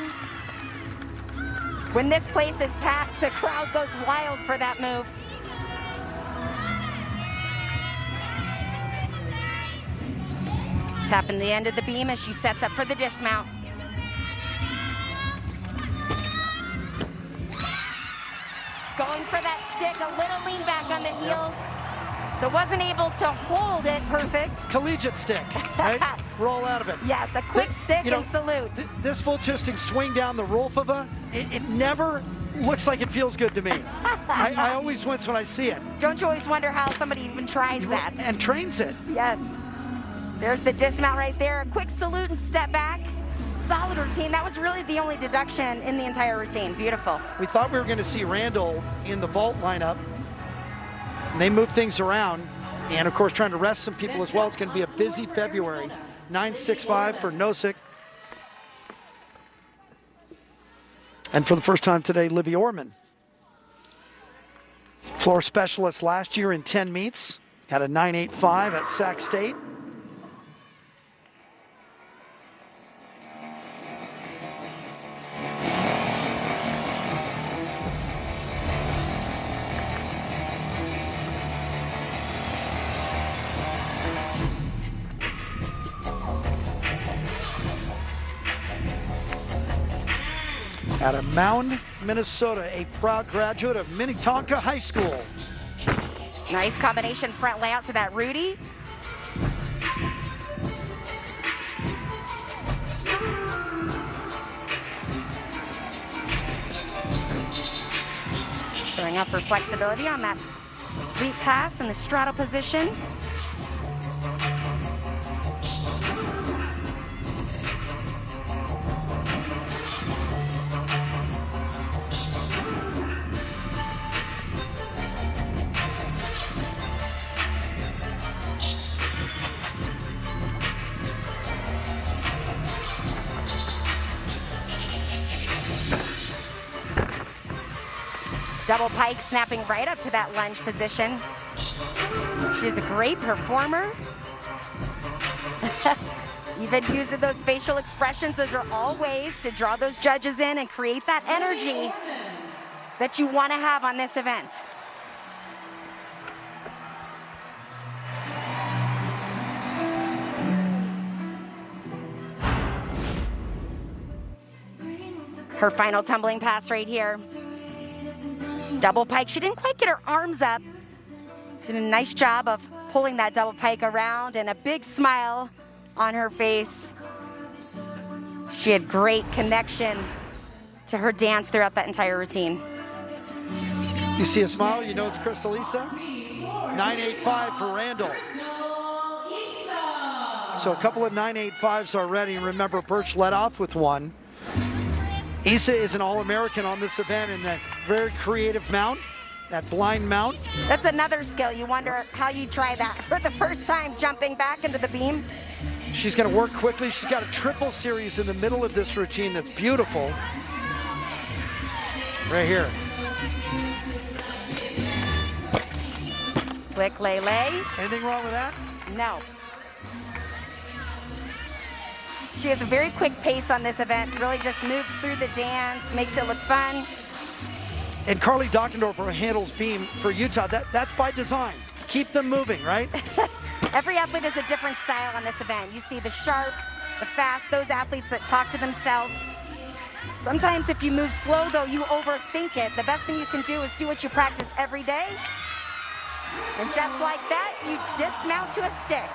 When this place is packed, the crowd goes wild for that move. Tapping the end of the beam as she sets up for the dismount. Going for that stick, a little lean back on the heels. So wasn't able to hold it perfect. Collegiate stick, right? Roll out of it. Yes, a quick stick You know, and salute. This full twisting swing down the Rolfova, it never looks like it feels good to me. I always wince when I see it. Don't you always wonder how somebody even tries that? And trains it. Yes. There's the dismount right there. A quick salute and step back. Solid routine. That was really the only deduction in the entire routine. Beautiful. We thought we were going to see Randall in the vault lineup. And they moved things around. And of course, trying to rest some people as well. It's going to be a busy February. 9.65 for Nosek. And for the first time today, Livy Orman. Floor specialist last year in 10 meets. Had a 9.85 at Sac State. Out of Mound, Minnesota, a proud graduate of Minnetonka High School. Nice combination front layout to that Rudy. Showing up for flexibility on that leap pass in the straddle position. Double pike snapping right up to that lunge position. She's a great performer. Even using those facial expressions, those are all ways to draw those judges in and create that energy that you want to have on this event. Her final tumbling pass right here. Double pike. She didn't quite get her arms up. She did a nice job of pulling that double pike around and a big smile on her face. She had great connection to her dance throughout that entire routine. You see a smile, you know it's Crystalisa. 9.85 for Randall. So a couple of 9.85s already. And remember, Birch led off with one. Issa is an All-American on this event in that very creative mount, that blind mount. That's another skill. You wonder how you try that for the first time, jumping back into the beam. She's going to work quickly. She's got a triple series in the middle of this routine that's beautiful. Right here. Quick lay. Anything wrong with that? No. She has a very quick pace on this event, really just moves through the dance, makes it look fun. And Carly Dockendorfer handles beam for Utah. That's by design. Keep them moving, right? Every athlete has a different style on this event. You see the sharp, the fast, those athletes that talk to themselves. Sometimes if you move slow, though, you overthink it. The best thing you can do is do what you practice every day. And just like that, you dismount to a stick.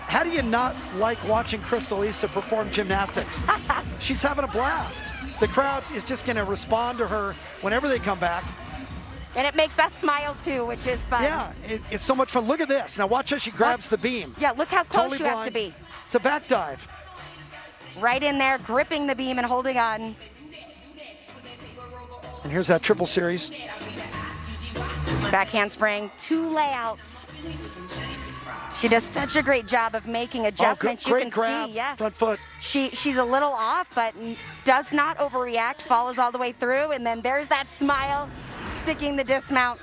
How do you not like watching Crystalisa perform gymnastics? She's having a blast. The crowd is just going to respond to her whenever they come back. And it makes us smile too, which is fun. Yeah, it's so much fun. Look at this. Now watch how she grabs the beam. Yeah, look how close Totally you have to blind. be. It's a back dive. Right in there, gripping the beam and holding on. And here's that triple series. Back handspring, 2 layouts. She does such a great job of making adjustments. Great you can grab, see, yeah. front foot. She's a little off, but does not overreact, follows all the way through, and then there's that smile, sticking the dismount.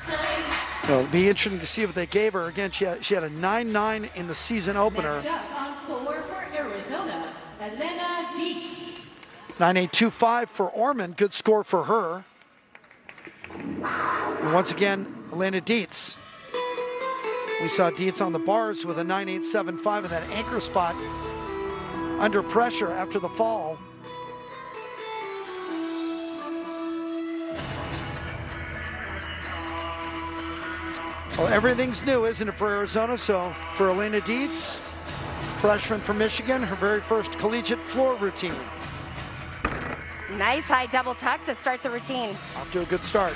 So it'll be interesting to see what they gave her. Again, she had a 9.9 in the season opener. Next up on floor for Arizona, Elena Dietz. 9.825 for Orman. Good score for her. And once again, Elena Dietz. We saw Dietz on the bars with a 9.875 in that anchor spot under pressure after the fall. Well, everything's new, isn't it, for Arizona? So for Elena Dietz, freshman from Michigan, her very first collegiate floor routine. Nice high double tuck to start the routine. Off to a good start.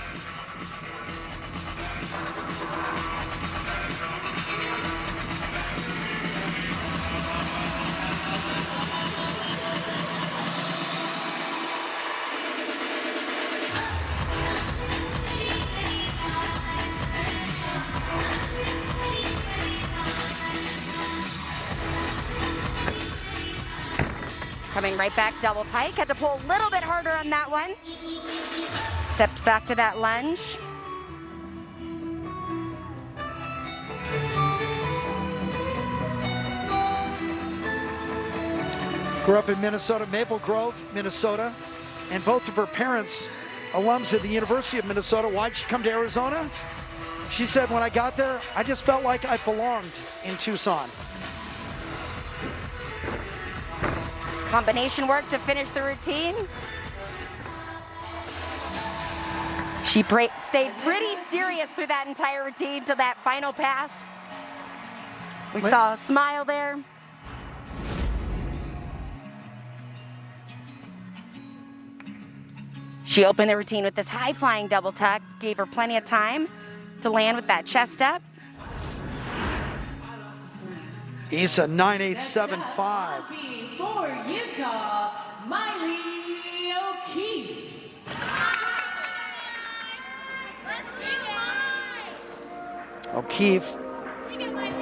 Coming right back, double pike. Had to pull a little bit harder on that one. Stepped back to that lunge. Grew up in Minnesota, Maple Grove, Minnesota, and both of her parents, alums at the University of Minnesota. Why'd she come to Arizona? She said, when I got there, I just felt like I belonged in Tucson. Combination work to finish the routine. She stayed pretty serious through that entire routine till that final pass. We saw a smile there. She opened the routine with this high-flying double tuck, gave her plenty of time to land with that chest up. Isa 9875. For Utah, Miley O'Keefe. O'Keefe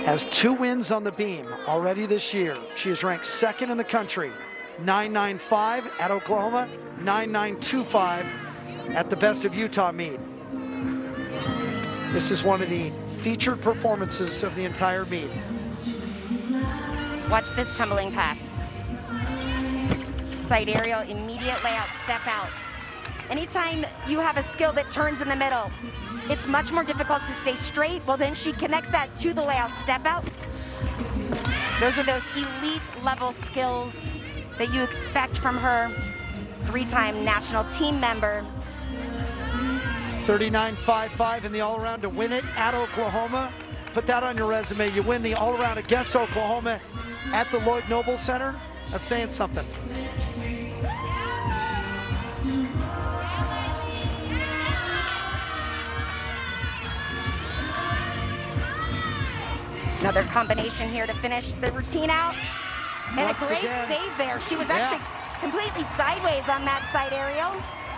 has 2 wins on the beam already this year. She is ranked second in the country, 995 at Oklahoma, 9925 at the Best of Utah meet. This is one of the featured performances of the entire meet. Watch this tumbling pass. Side aerial, immediate layout, step out. Anytime you have a skill that turns in the middle, it's much more difficult to stay straight. Well, then she connects that to the layout, step out. Those are those elite level skills that you expect from her. 3-time national team member. 39.55 in the all-around to win it at Oklahoma. Put that on your resume. You win the all-around against Oklahoma at the Lloyd Noble Center. That's saying something. Another combination here to finish the routine out. And Once a great again. save there. She was actually completely sideways on that side aerial.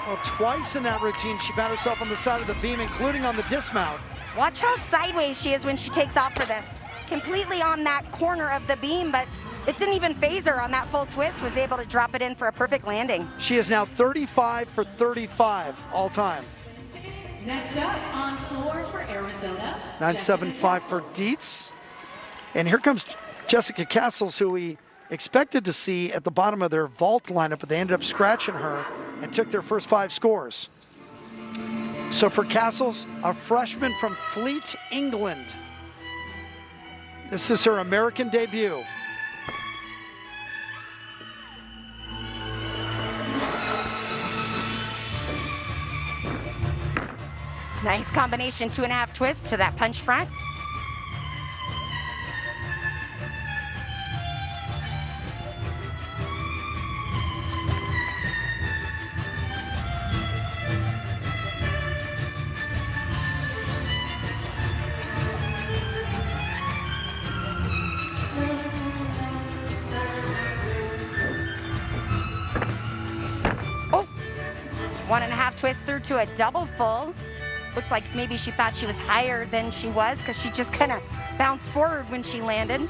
Well, twice in that routine, she found herself on the side of the beam, including on the dismount. Watch how sideways she is when she takes off for this. Completely on that corner of the beam, but it didn't even phase her on that full twist, was able to drop it in for a perfect landing. She is now 35 for 35 all time. Next up on floor for Arizona, 975 for Dietz. And here comes Jessica Castles, who we expected to see at the bottom of their vault lineup, but they ended up scratching her and took their first 5 scores. So for Castles, a freshman from Fleet, England. This is her American debut. Nice combination, 2.5 twist to that punch front. Oh, 1.5 twist through to a double full. Looks like maybe she thought she was higher than she was because she just kind of bounced forward when she landed.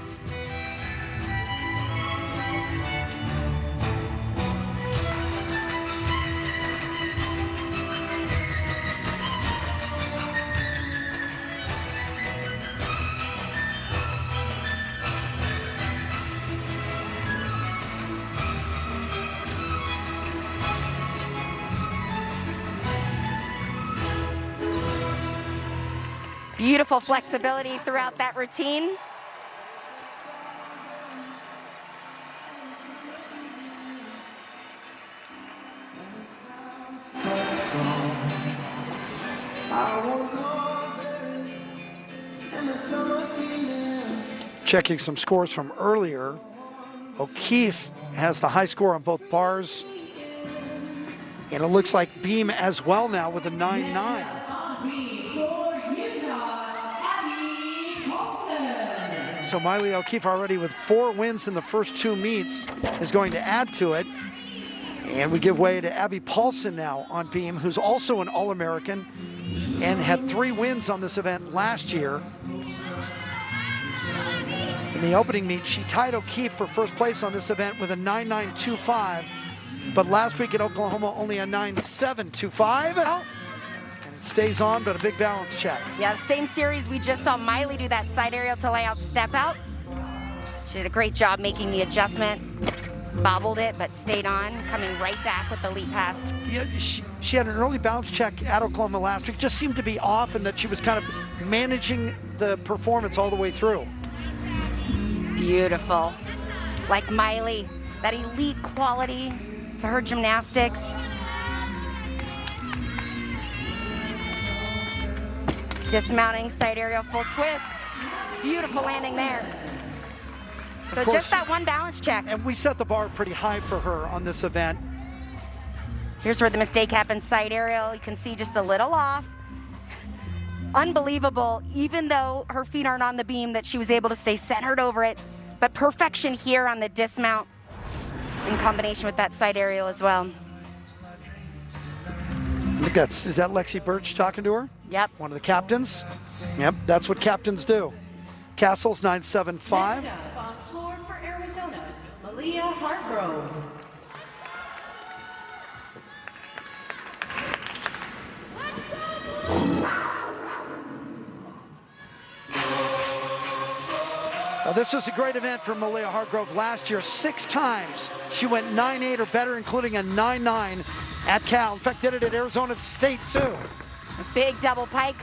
Beautiful flexibility throughout that routine. Checking some scores from earlier, O'Keefe has the high score on both bars. And it looks like beam as well now with a 9-9. For Utah, Abby Colson. So Miley O'Keefe already with 4 wins in the first 2 meets is going to add to it. And we give way to Abby Paulson now on beam, who's also an All-American and had 3 wins on this event last year. In the opening meet, she tied O'Keefe for first place on this event with a 9.925, but last week at Oklahoma, only a 9.725. Oh. And it stays on, but a big balance check. Yeah, same series we just saw Miley do that side aerial to layout step out. She did a great job making the adjustment, bobbled it, but stayed on, coming right back with the lead pass. Yeah, she had an early bounce check at Oklahoma last week, just seemed to be off, and that she was kind of managing the performance all the way through. Beautiful. Like Miley, that elite quality to her gymnastics. Dismounting side aerial full twist. Beautiful landing there. So course. just that one balance check. And we set the bar pretty high for her on this event. Here's where the mistake happened, side aerial. You can see just a little off. Unbelievable, even though her feet aren't on the beam, that she was able to stay centered over it. But perfection here on the dismount in combination with that side aerial as well. I think is that Lexi Birch talking to her? Yep. One of the captains? Yep, that's what captains do. Castles 9.75. Next up on floor for Arizona, Malia Hargrove. Now, this was a great event for Malia Hargrove last year. 6 times she went 9.8 or better, including a 9.9 at Cal. In fact, did it at Arizona State, too. A big double pike.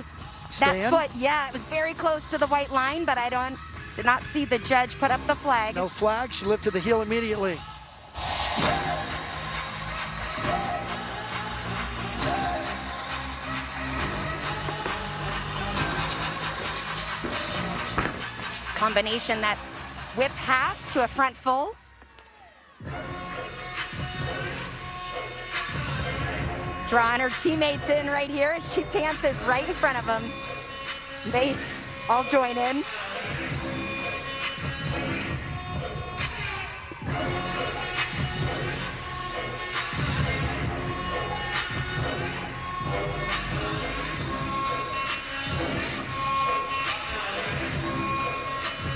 Stay That in? foot, yeah, it was very close to the white line, but I did not see the judge put up the flag. No flag. She lifted the heel immediately. This combination, that whip half to a front full. Drawing her teammates in right here as she dances right in front of them. They all join in.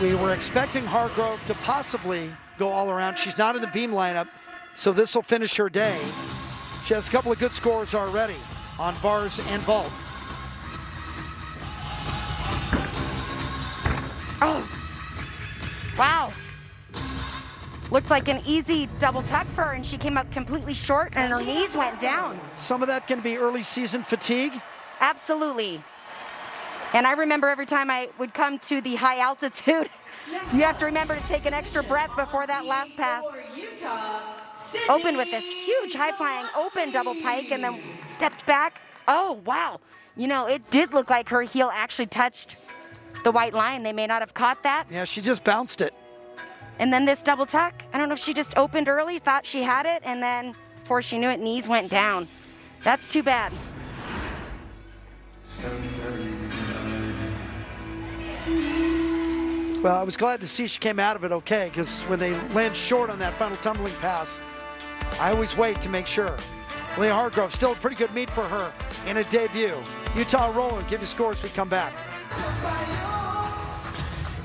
We were expecting Hargrove to possibly go all around. She's not in the beam lineup, so this will finish her day. She has a couple of good scores already on bars and vault. Oh, wow. Looked like an easy double tuck for her, and she came up completely short, and her knees went down. Some of that can be early season fatigue. Absolutely. And I remember every time I would come to the high altitude, you have to remember to take an extra breath before that last pass. For Utah, Opened with this huge high-flying open double pike and then stepped back. Oh, wow. You know, it did look like her heel actually touched the white line. They may not have caught that. Yeah, she just bounced it. And then this double tuck, I don't know if she just opened early, thought she had it, and then before she knew it, knees went down. That's too bad. Well, I was glad to see she came out of it okay, because when they land short on that final tumbling pass, I always wait to make sure. Leah Hargrove, still a pretty good meet for her in a debut. Utah rolling, give you scores we come back.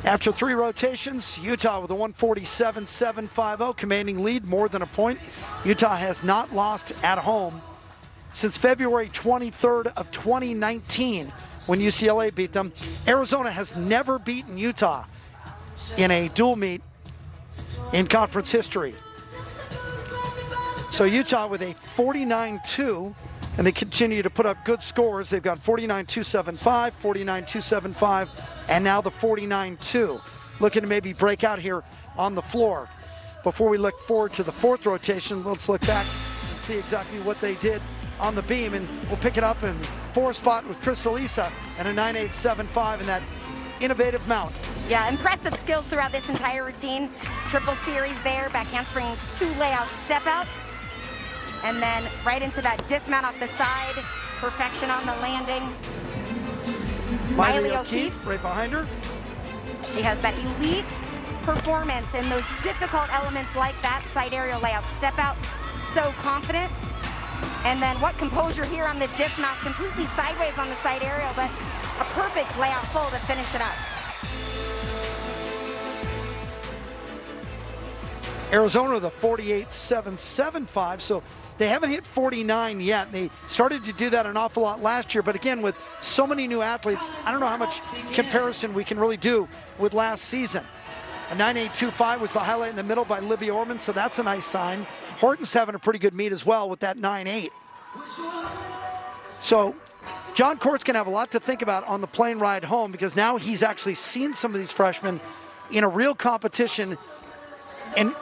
After 3 rotations, Utah with a 147.750, commanding lead more than a point. Utah has not lost at home since February 23rd of 2019 when UCLA beat them. Arizona has never beaten Utah in a dual meet in conference history. So Utah with a 49-2, and they continue to put up good scores. They've got 49-275, 49-275, and now the 49-2. Looking to maybe break out here on the floor. Before we look forward to the 4th rotation, let's look back and see exactly what they did on the beam, and we'll pick it up in 4th spot with Crystal Issa and a 9.875 in that innovative mount. Yeah, impressive skills throughout this entire routine. Triple series there, back handspring, 2 layout step outs. And then right into that dismount off the side. Perfection on the landing. Miley O'Keefe right behind her. She has that elite performance in those difficult elements like that side aerial layout. Step out, so confident. And then what composure here on the dismount, completely sideways on the side aerial, but a perfect layout full to finish it up. Arizona, the 48.775, so they haven't hit 49 yet. They started to do that an awful lot last year, but again, with so many new athletes, I don't know how much comparison we can really do with last season. A 9.825 was the highlight in the middle by Libby Orman, so that's a nice sign. Horton's having a pretty good meet as well with that 9.8. So John Court's going to have a lot to think about on the plane ride home, because now he's actually seen some of these freshmen in a real competition. And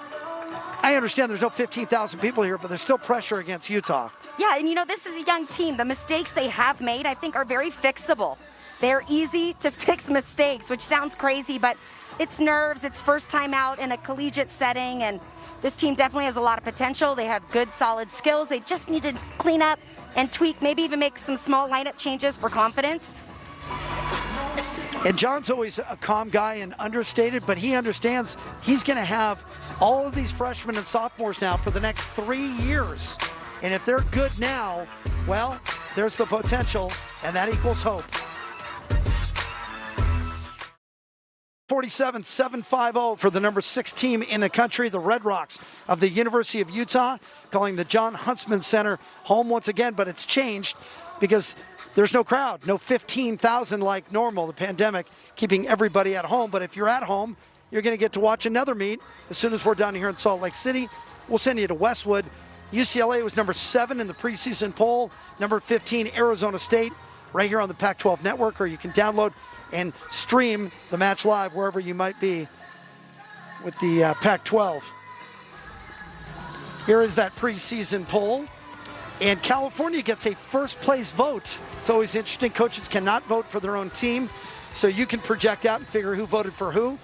I understand there's no 15,000 people here, but there's still pressure against Utah. Yeah, and you know, this is a young team. The mistakes they have made, I think, are very fixable. They're easy to fix mistakes, which sounds crazy, but it's nerves, it's first time out in a collegiate setting, and this team definitely has a lot of potential. They have good, solid skills. They just need to clean up and tweak, maybe even make some small lineup changes for confidence. And John's always a calm guy and understated, but he understands he's going to have all of these freshmen and sophomores now for the next 3 years. And if they're good now, well, there's the potential, and that equals hope. 47.750 for the number 6 team in the country, the Red Rocks of the University of Utah, calling the John Huntsman Center home once again, but it's changed because there's no crowd, no 15,000 like normal, the pandemic keeping everybody at home. But if you're at home, you're going to get to watch another meet as soon as we're down here in Salt Lake City. We'll send you to Westwood. UCLA was number 7 in the preseason poll, number 15 Arizona State, right here on the Pac-12 network, or you can download and stream the match live wherever you might be with the Pac-12. Here is that preseason poll. And California gets a first place vote. It's always interesting. Coaches cannot vote for their own team, so you can project out and figure who voted for who.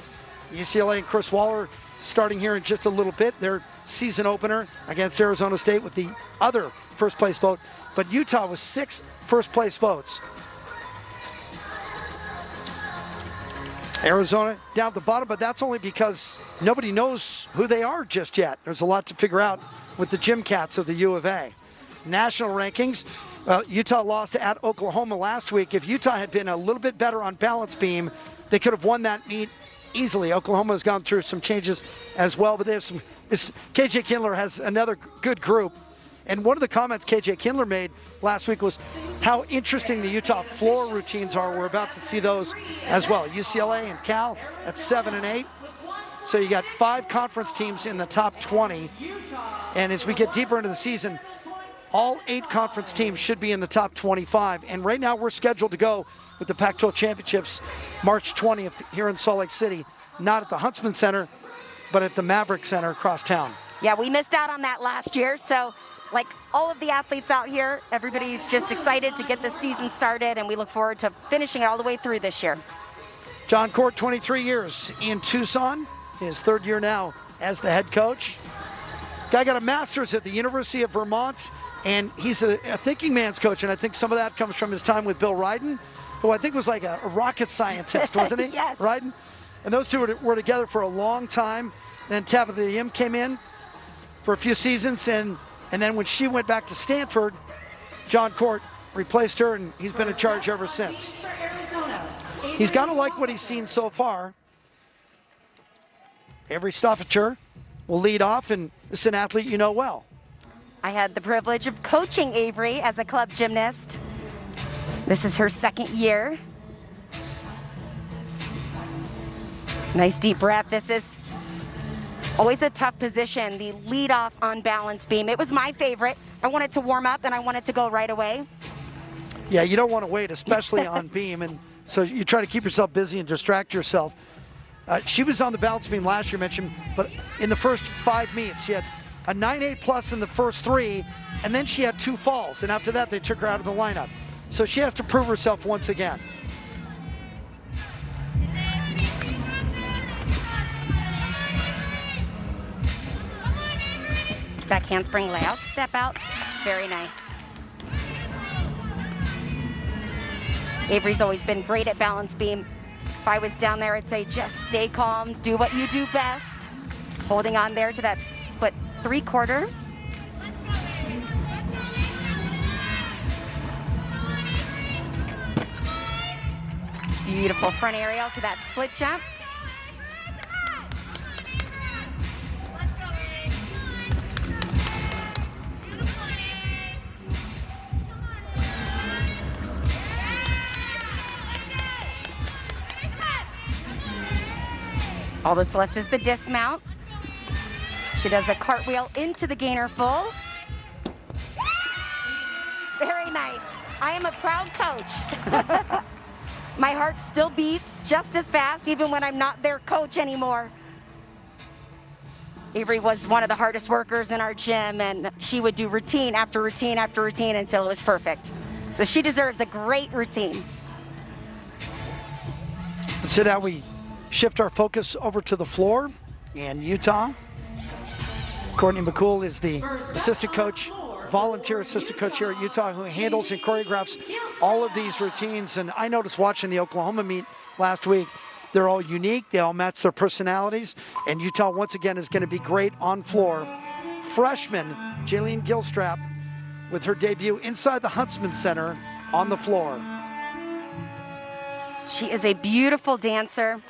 UCLA and Chris Waller starting here in just a little bit. Their season opener against Arizona State with the other first place vote. But Utah was 6 first place votes. Arizona down at the bottom, but that's only because nobody knows who they are just yet. There's a lot to figure out with the Gym Cats of the U of A. National rankings, Utah lost at Oklahoma last week. If Utah had been a little bit better on balance beam, they could have won that meet easily. Oklahoma has gone through some changes as well, but they have some. KJ Kindler has another good group. And one of the comments KJ Kindler made last week was how interesting the Utah floor routines are. We're about to see those as well. UCLA and Cal at 7 and 8. So you got 5 conference teams in the top 20. And as we get deeper into the season, all 8 conference teams should be in the top 25. And right now we're scheduled to go with the Pac-12 Championships March 20th here in Salt Lake City, not at the Huntsman Center, but at the Maverick Center across town. Yeah, we missed out on that last year, so like all of the athletes out here, everybody's just excited to get this season started, and we look forward to finishing it all the way through this year. John Court, 23 years in Tucson, his 3rd year now as the head coach. Guy got a master's at the University of Vermont, and he's a thinking man's coach, and I think some of that comes from his time with Bill Ryden, who I think was like a rocket scientist, wasn't he? Yes. Ryden? And those two were together for a long time. Then Tabitha Yim came in for a few seasons, and then when she went back to Stanford, John Court replaced her, and he's been in charge ever since. He's got to like what he's seen so far. Avery Stoffacher will lead off, and this is an athlete you know well. I had the privilege of coaching Avery as a club gymnast. This is her 2nd year. Nice deep breath. This is always a tough position, the lead off on balance beam. It was my favorite. I wanted to warm up and I wanted to go right away. Yeah, you don't want to wait, especially on beam, and so you try to keep yourself busy and distract yourself. She was on the balance beam last year, mentioned, but in the first 5 meets, she had a 9.8 plus in the first 3, and then she had 2 falls, and after that, they took her out of the lineup. So she has to prove herself once again. Back handspring layout, step out. Very nice. Avery's always been great at balance beam. If I was down there, I'd say just stay calm, do what you do best. Holding on there to that split 3/4. Beautiful front aerial to that split jump. All that's left is the dismount. She does a cartwheel into the gainer full. Very nice. I am a proud coach. My heart still beats just as fast even when I'm not their coach anymore. Avery was one of the hardest workers in our gym, and she would do routine after routine after routine until it was perfect. So she deserves a great routine. So now we shift our focus over to the floor, and Utah. Courtney McCool is the assistant coach, volunteer assistant coach here at Utah, who handles and choreographs all of these routines. And I noticed watching the Oklahoma meet last week, they're all unique, they all match their personalities, and Utah once again is going to be great on floor. Freshman Jaylene Gilstrap with her debut inside the Huntsman Center on the floor. She is a beautiful dancer.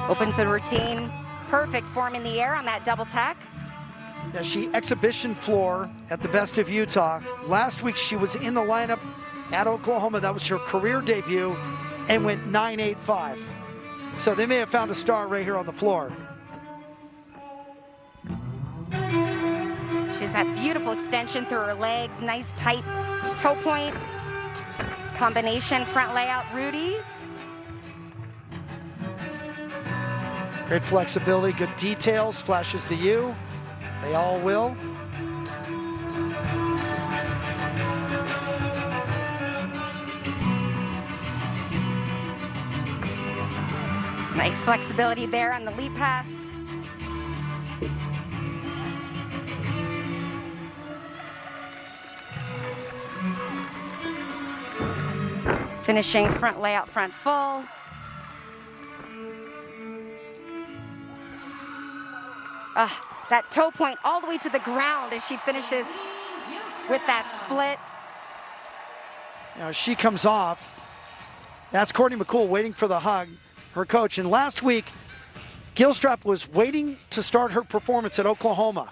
Opens the routine. Perfect form in the air on that double tack. Now she exhibition floor at the Best of Utah. Last week she was in the lineup at Oklahoma. That was her career debut and went 9.85. So they may have found a star right here on the floor. She has that beautiful extension through her legs. Nice tight toe point. Combination front layout, Rudy. Great flexibility, good details, flashes the U. They all will. Nice flexibility there on the leap pass. Finishing front layout, front full. That toe point all the way to the ground as she finishes with that split. Now as she comes off, that's Courtney McCool waiting for the hug, her coach. And last week, Gilstrap was waiting to start her performance at Oklahoma.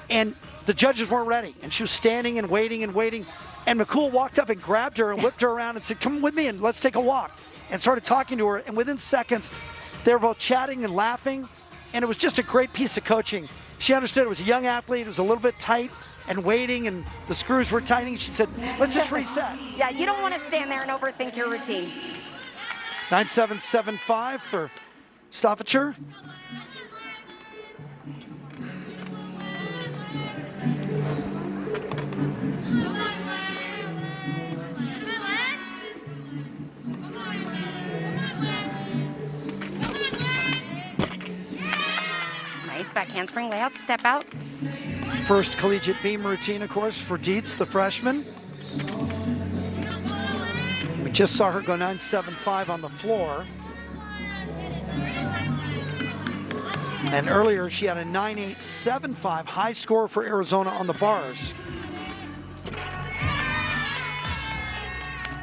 And the judges weren't ready. And she was standing and waiting and waiting. And McCool walked up and grabbed her and whipped her around and said, come with me and let's take a walk. And started talking to her. And within seconds, they were both chatting and laughing. And it was just a great piece of coaching. She understood it was a young athlete. It was a little bit tight and waiting, and the screws were tightening. She said, let's just reset. Yeah, you don't want to stand there and overthink your routine. 9.775 for Stoffacher. Nice back handspring layout, step out. First collegiate beam routine, of course, for Dietz, the freshman. We just saw her go 9.75 on the floor. And earlier, she had a 9.875 high score for Arizona on the bars.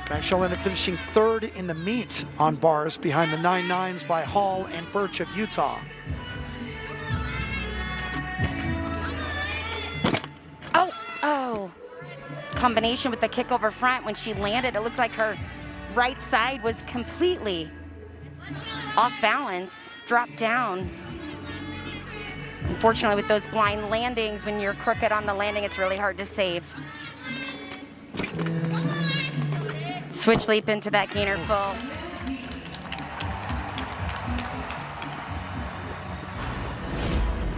Back, she'll end up finishing third in the meet on bars behind the 9.9s by Hall and Birch of Utah. Oh, combination with the kick over front. When she landed, it looked like her right side was completely off balance, dropped down. Unfortunately, with those blind landings, when you're crooked on the landing, it's really hard to save. Switch leap into that gainer full.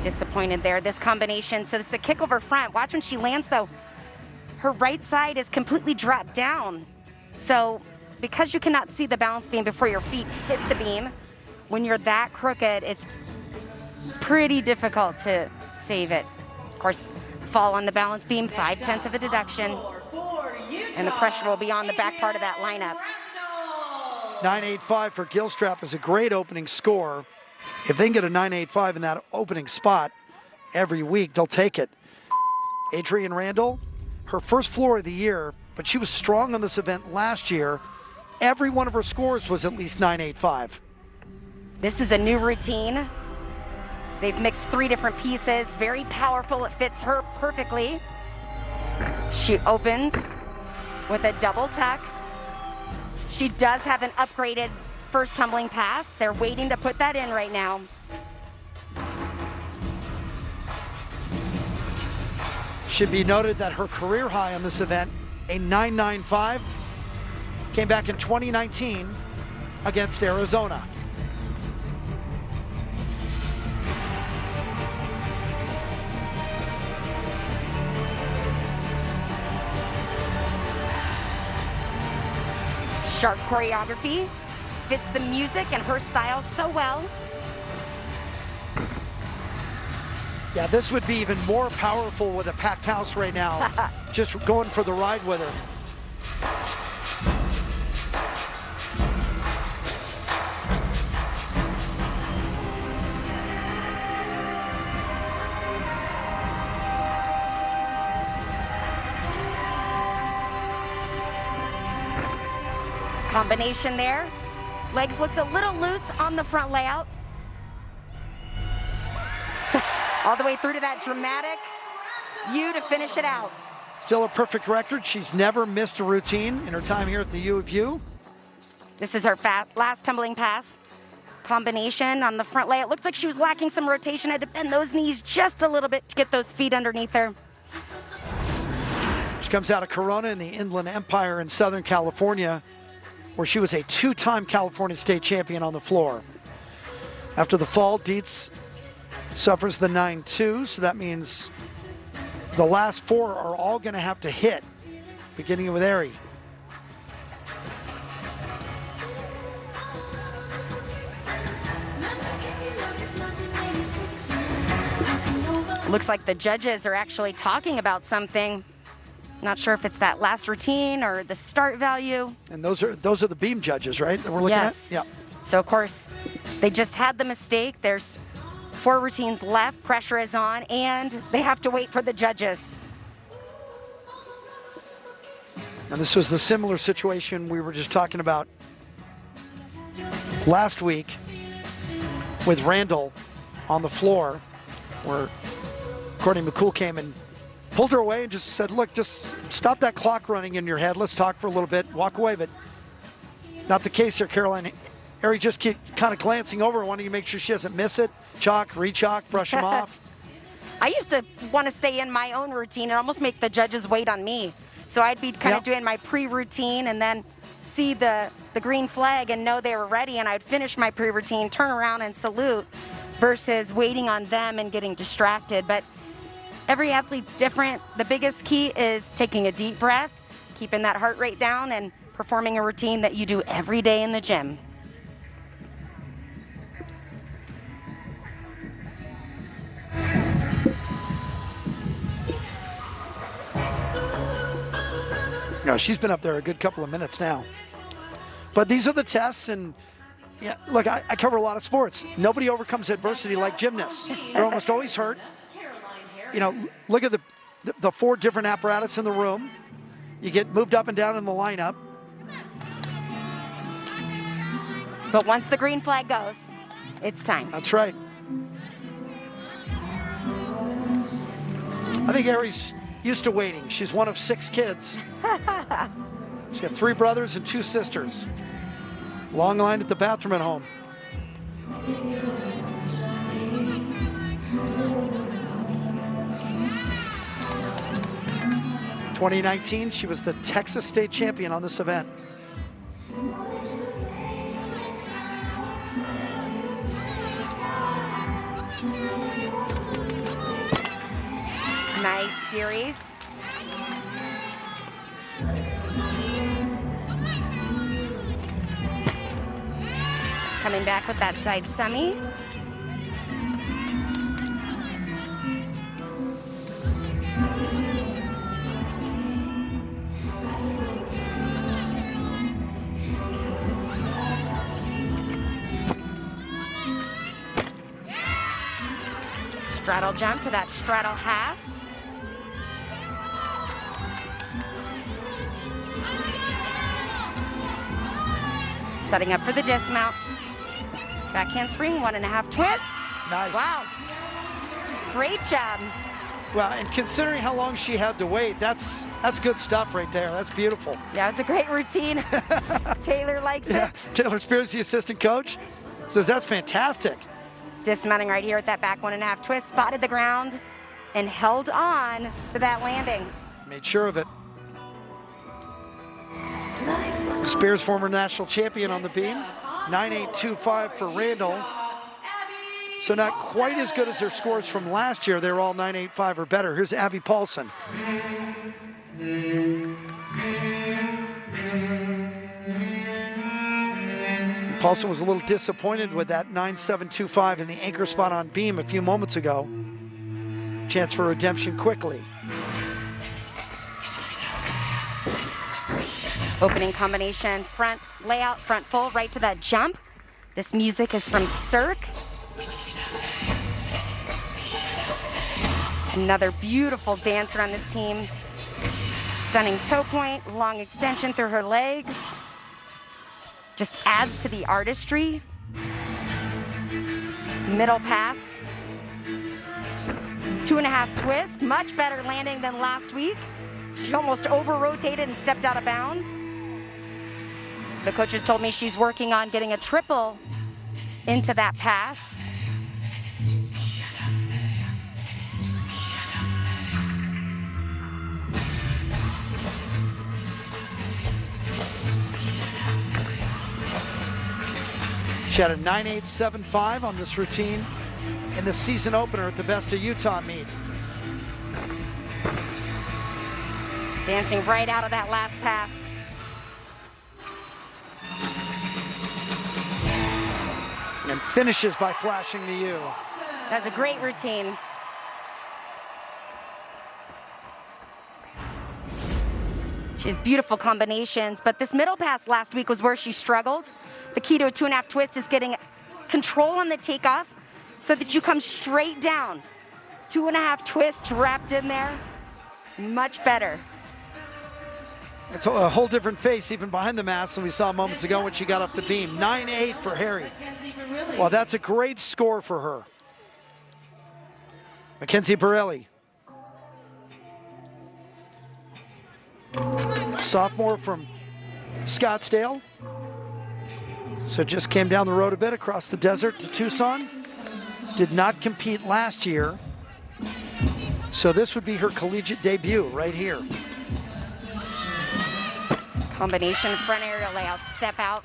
Disappointed there, this combination. So this is a kick over front. Watch when she lands though, her right side is completely dropped down. So because you cannot see the balance beam before your feet hit the beam, when you're that crooked, it's pretty difficult to save it. Of course, fall on the balance beam, 5/10 of a deduction, and the pressure will be on the back part of that lineup. 9.85 for Gilstrap is a great opening score. If they can get a 9.85 in that opening spot every week, they'll take it. Adrienne Randall, her first floor of the year, but she was strong on this event last year. Every one of her scores was at least 9.85. This is a new routine. They've mixed 3 different pieces, very powerful. It fits her perfectly. She opens with a double tuck. She does have an upgraded first tumbling pass. They're waiting to put that in right now. Should be noted that her career high on this event, a 9.95, came back in 2019 against Arizona. Sharp choreography, fits the music and her style so well. Yeah, this would be even more powerful with a packed house right now. Just going for the ride with her. Combination there. Legs looked a little loose on the front layout. All the way through to that dramatic U to finish it out. Still a perfect record. She's never missed a routine in her time here at the U of U. This is her last tumbling pass. Combination on the front layout. Looks like she was lacking some rotation. Had to bend those knees just a little bit to get those feet underneath her. She comes out of Corona in the Inland Empire in Southern California, where she was a 2-time California State champion on the floor. After the fall, Dietz suffers the 9-2, so that means the last 4 are all gonna have to hit, beginning with Ari. Looks like the judges are actually talking about something. Not sure if it's that last routine or the start value. And those are the beam judges, right, that we're looking at? Yeah. So of course, they just had the mistake. There's 4 routines left, pressure is on, and they have to wait for the judges. And this was the similar situation we were just talking about last week with Randall on the floor, where Courtney McCool came and pulled her away and just said, look, just stop that clock running in your head. Let's talk for a little bit, walk away. But not the case here, Caroline. Ari just keeps kind of glancing over, wanting to make sure she doesn't miss it. Chalk, re-chalk, brush them off. I used to want to stay in my own routine and almost make the judges wait on me. So I'd be kind of doing my pre-routine and then see the green flag and know they were ready, and I'd finish my pre-routine, turn around and salute, versus waiting on them and getting distracted. But every athlete's different. The biggest key is taking a deep breath, keeping that heart rate down, and performing a routine that you do every day in the gym. No, she's been up there a good couple of minutes now. But these are the tests, and yeah, look, I cover a lot of sports. Nobody overcomes adversity like gymnasts. They're almost always hurt. You know, look at the 4 different apparatus in the room. You get moved up and down in the lineup. But once the green flag goes, it's time. That's right. I think Ari's used to waiting. She's one of 6 kids. She's got 3 brothers and 2 sisters. Long line at the bathroom at home. In 2019, she was the Texas State champion on this event. Nice series. Coming back with that side semi. Straddle jump to that straddle half. Setting up for the dismount. Back handspring, 1.5 twist. Nice. Wow. Great job. Well, and considering how long she had to wait, that's good stuff right there. That's beautiful. Yeah, it was a great routine. Taylor likes it. Taylor Spears, the assistant coach, says that's fantastic. Dismounting right here at that back 1.5 twist, spotted the ground and held on to that landing. Made sure of it. Spears, former national champion on the beam. 9.825 for Randall. So not quite as good as their scores from last year. They were all 9.85 or better. Here's Abby Paulson. Paulson was a little disappointed with that 9.725 in the anchor spot on beam a few moments ago. Chance for redemption quickly. Opening combination, front layout, front full, right to that jump. This music is from Cirque. Another beautiful dancer on this team. Stunning toe point, long extension through her legs. Just adds to the artistry. Middle pass. 2.5 twist, much better landing than last week. She almost over-rotated and stepped out of bounds. The coaches told me she's working on getting a triple into that pass. She had a 9.875 on this routine in the season opener at the Best of Utah meet. Dancing right out of that last pass. And finishes by flashing the U. That's a great routine. She has beautiful combinations, but this middle pass last week was where she struggled. The key to a 2.5 twist is getting control on the takeoff so that you come straight down. 2.5 twists wrapped in there, much better. It's a whole different face even behind the mask than we saw moments ago when she got off the beam. 9.8 for Harry. Well, that's a great score for her. Mackenzie Borelli. Sophomore from Scottsdale. So just came down the road a bit across the desert to Tucson. Did not compete last year. So this would be her collegiate debut right here. Combination front aerial layout, step out.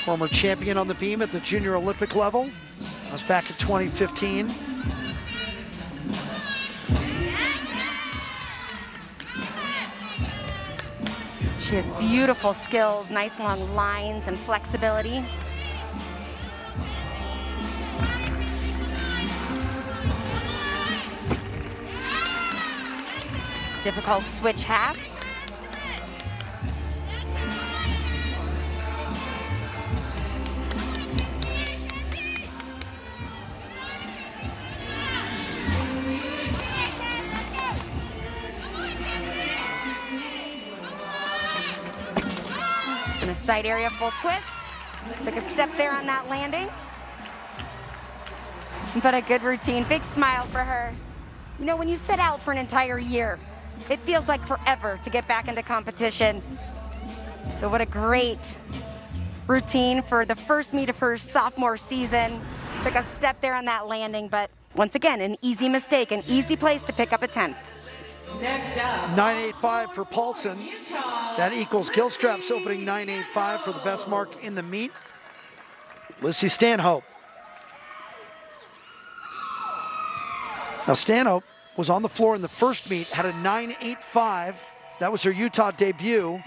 Former champion on the beam at the junior Olympic level. That was back in 2015. She has beautiful skills, nice long lines and flexibility. Difficult switch half. And a side area full twist. Took a step there on that landing. But a good routine, big smile for her. You know, when you set out for an entire year, it feels like forever to get back into competition. So what a great routine for the first meet of her sophomore season. Took a step there on that landing, but once again, an easy mistake, an easy place to pick up a 10th. Next up, 9.85 for Paulson. That equals Gilstrap's opening 9.85 for the best mark in the meet. Lissy Stanhope. Now Stanhope was on the floor in the first meet, had a 9.85. That was her Utah debut.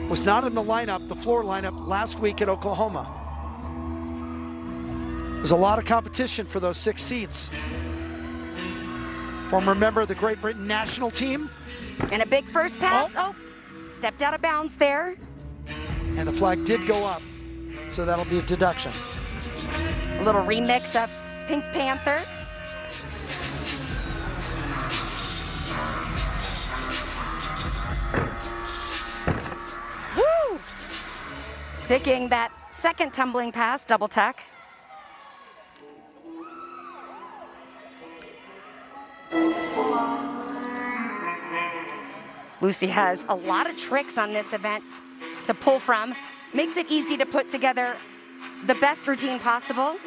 Was not in the lineup, the floor lineup, last week at Oklahoma. There's a lot of competition for those 6 seats. Former member of the Great Britain national team. And a big first pass. Oh, stepped out of bounds there. And the flag did go up, so that'll be a deduction. A little remix of Pink Panther. Sticking that second tumbling pass, double tuck. Lucy has a lot of tricks on this event to pull from. Makes it easy to put together the best routine possible.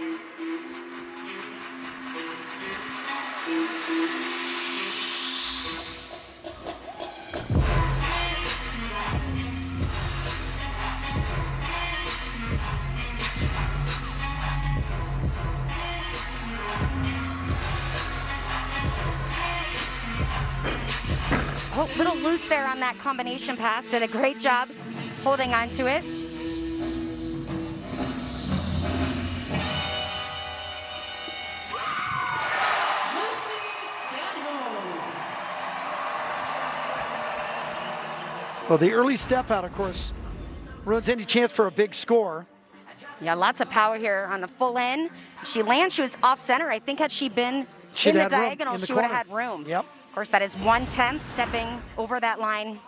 Oh, little loose there on that combination pass. Did a great job holding on to it. Well, the early step out, of course, ruins any chance for a big score. Yeah, lots of power here on the full in. She lands, she was off center. I think had she been in the diagonal, she would have had room. Yep. Of course, that is 1/10 stepping over that line.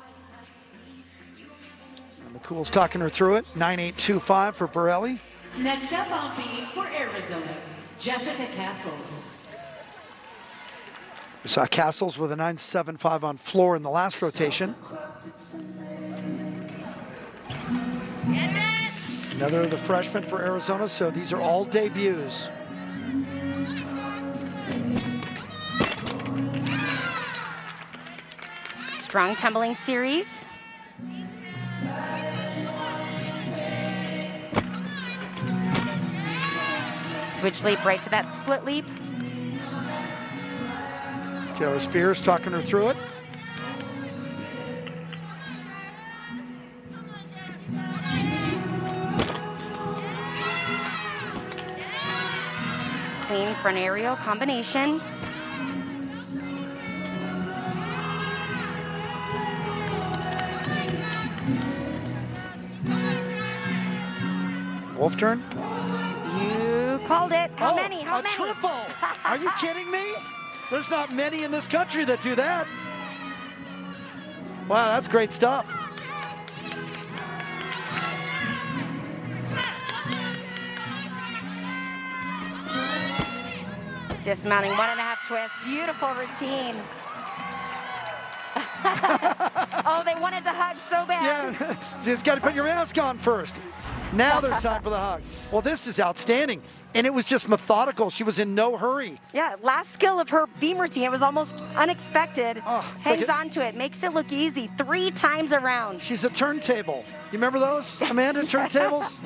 And McCool's talking her through it. 9.825 for Borelli. Next up on beat for Arizona, Jessica Castles. We saw Castles with a 9.75 on floor in the last rotation. Another of the freshmen for Arizona, so these are all debuts. Strong tumbling series. Switch leap right to that split leap. Taylor Spears talking her through it. Clean front aerial combination. Wolf turn. You called it. How Oh, many? How a many? triple. Are you kidding me? There's not many in this country that do that. Wow, that's great stuff. Dismounting 1.5 twist. Beautiful routine. Oh, they wanted to hug so bad. Yeah, you just got to put your mask on first. Now there's time for the hug. Well, this is outstanding. And it was just methodical. She was in no hurry. Yeah, last skill of her beam routine. It was almost unexpected. Oh, it's Hangs like on to it, makes it look easy 3 times around. She's a turntable. You remember those, Amanda, turntables?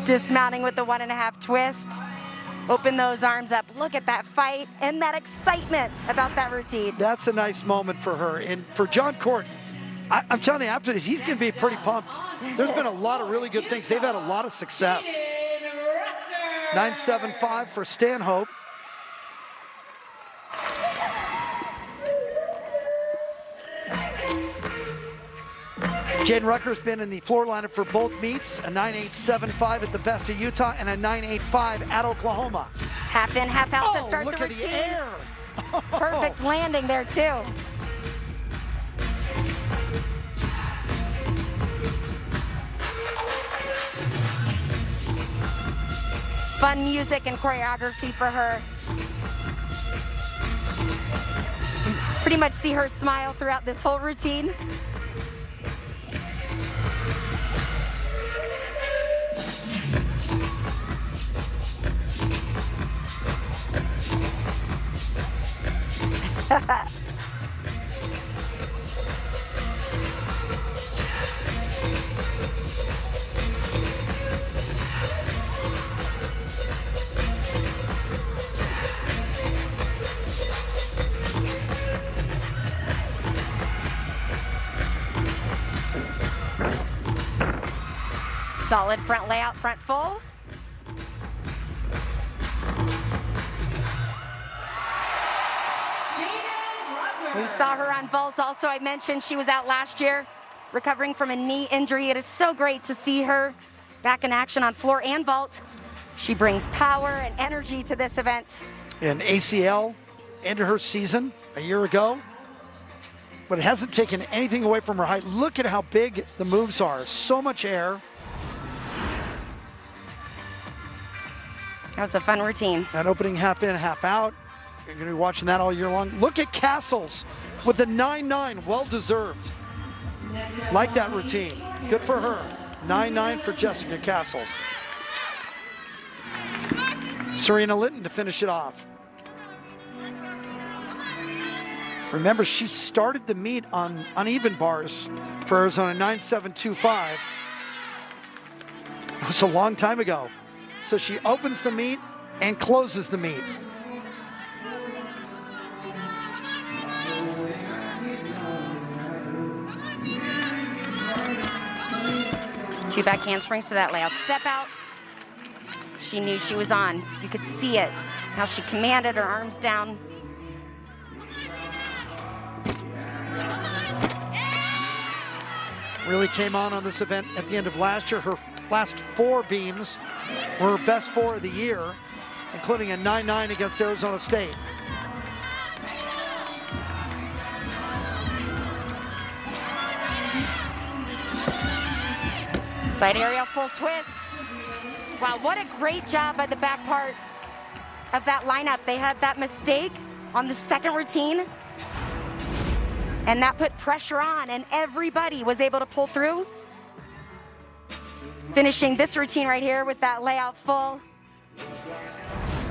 Dismounting with the 1.5 twist. Open those arms up. Look at that fight and that excitement about that routine. That's a nice moment for her. And for John Court, I'm telling you, after this, he's going to be pretty pumped. There's been a lot of really good things. They've had a lot of success. 9.75 for Stanhope. Jaden Rucker's been in the floor lineup for both meets, a 9.875 at the Best of Utah and a 9.85 at Oklahoma. Half in, half out to Oh, start look the at routine. the air. Perfect landing there too. Fun music and choreography for her. Pretty much see her smile throughout this whole routine. Solid front layout, front full. We saw her on vault also. I mentioned she was out last year recovering from a knee injury. It is so great to see her back in action on floor and vault. She brings power and energy to this event. And ACL ended her season a year ago. but it hasn't taken anything away from her height. Look at how big the moves are. So much air. That was a fun routine. That opening half in, half out. You're going to be watching that all year long. Look at Castles with the 9-9, well deserved. Like that routine. Good for her. 9-9 for Jessica Castles. Serena Litton to finish it off. Remember, she started the meet on uneven bars for Arizona, 9.725. It was a long time ago. So she opens the meet and closes the meet. Two back handsprings to that layout. Step out. She knew she was on. You could see it. How she commanded her arms down. Really came on this event at the end of last year. Her last 4 beams were her best 4 of the year, including a 9-9 against Arizona State. Side aerial full twist. Wow, what a great job by the back part of that lineup. They had that mistake on the second routine, and that put pressure on, and everybody was able to pull through. Finishing this routine right here with that layout full.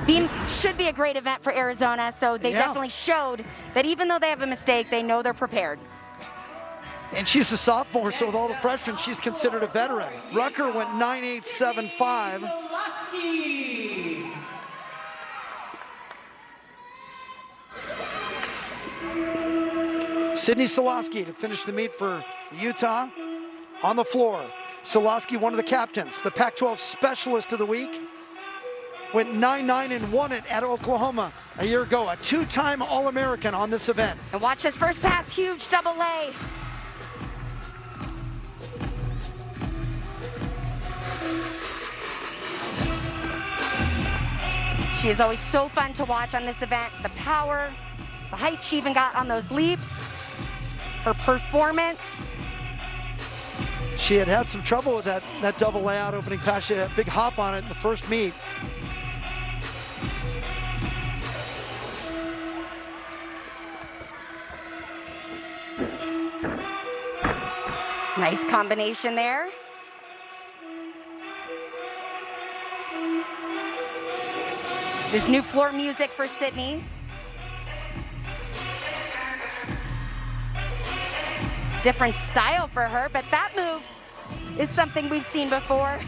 Beam should be a great event for Arizona, so they definitely showed that even though they have a mistake, they know they're prepared. And she's a sophomore, so with all the freshmen, she's considered a veteran. Rucker went 9.875. Solosky. Sydney Solosky to finish the meet for Utah on the floor. Solosky, one of the captains, the Pac-12 Specialist of the Week, went 9-9 and won it at Oklahoma a year ago. A 2-time All-American on this event. And watch this first pass, huge double lay. She is always so fun to watch on this event. The power, the height she even got on those leaps, her performance. She had some trouble with that double layout opening pass. She had a big hop on it in the first meet. Nice combination there. This is new floor music for Sydney. Different style for her, but that move is something we've seen before.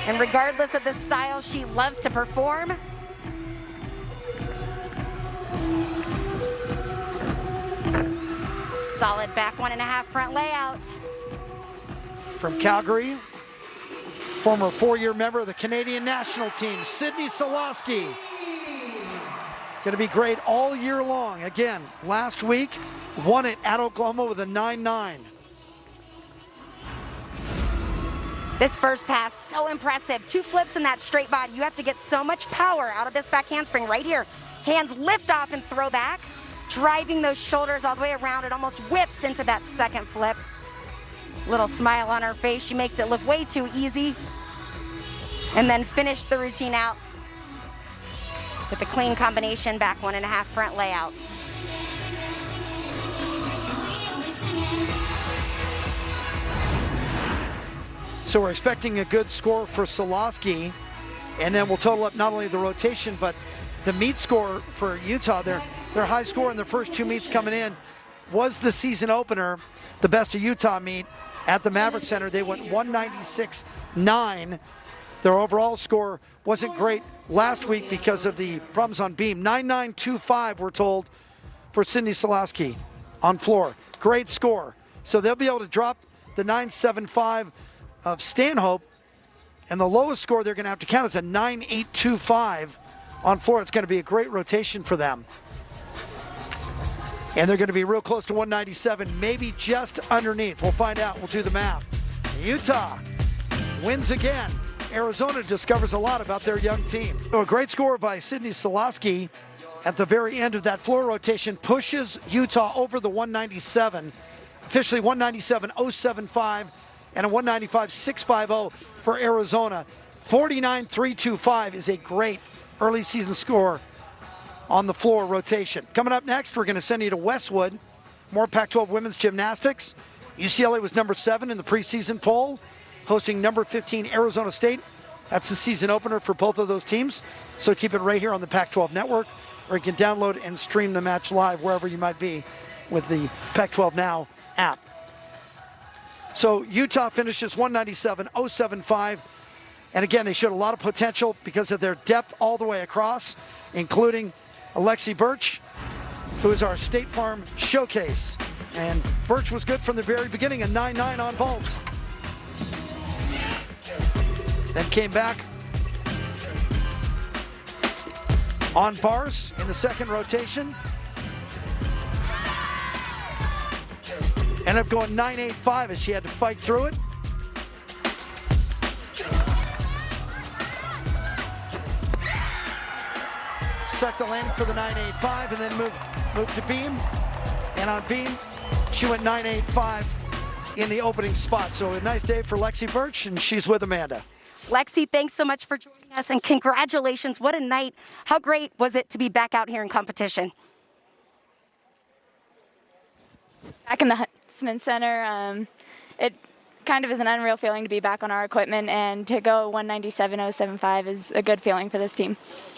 And regardless of the style, she loves to perform. Solid back 1.5 front layout. From Calgary, former 4-year member of the Canadian national team, Sydney Solosky. Going to be great all year long. Again, last week, won it at Oklahoma with a 9-9. This first pass, so impressive. 2 flips in that straight body. You have to get so much power out of this back handspring right here. Hands lift off and throw back, driving those shoulders all the way around. It almost whips into that second flip. Little smile on her face. She makes it look way too easy. And then finished the routine out with a clean combination back 1.5 front layout. So we're expecting a good score for Solosky, and then we'll total up not only the rotation, but the meet score for Utah. Their high score in their first 2 meets coming in was the season opener, the Best of Utah meet at the Maverick Center. They went 196.9. Their overall score wasn't great last week because of the problems on beam. 9.925, we're told, for Sydney Solosky on floor. Great score. So they'll be able to drop the 9.75 of Stanhope, and the lowest score they're going to have to count is a 9.825 on floor. It's going to be a great rotation for them. And they're going to be real close to 197, maybe just underneath. We'll find out. We'll do the math. Utah wins again. Arizona discovers a lot about their young team. So a great score by Sydney Solosky at the very end of that floor rotation pushes Utah over the 197. Officially 197.075 and a 195.650 for Arizona. 49.325 is a great early season score on the floor rotation. Coming up next, we're going to send you to Westwood. More Pac-12 women's gymnastics. UCLA was number 7 in the preseason poll, hosting number 15 Arizona State. That's the season opener for both of those teams. So keep it right here on the Pac-12 Network, or you can download and stream the match live wherever you might be with the Pac-12 Now app. So Utah finishes 197.075. And again, they showed a lot of potential because of their depth all the way across, including Alexi Birch, who is our State Farm showcase. And Birch was good from the very beginning, a 9.9 on vault. Then came back on bars in the second rotation. Ended up going 9.85 as she had to fight through it. Stuck the landing for the 9.85 and then moved to beam. And on beam, she went 9.85 in the opening spot. So a nice day for Lexi Birch, and she's with Amanda. Lexi, thanks so much for joining us, and congratulations. What a night. How great was it to be back out here in competition? Back in the Huntsman Center, it kind of is an unreal feeling to be back on our equipment, and to go 197.075 is a good feeling for this team.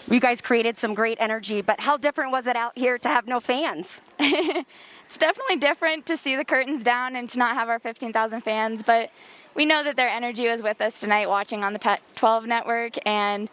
You guys created some great energy, but how different was it out here to have no fans? It's definitely different to see the curtains down and to not have our 15,000 fans, but we know that their energy was with us tonight watching on the Pac-12 Network, and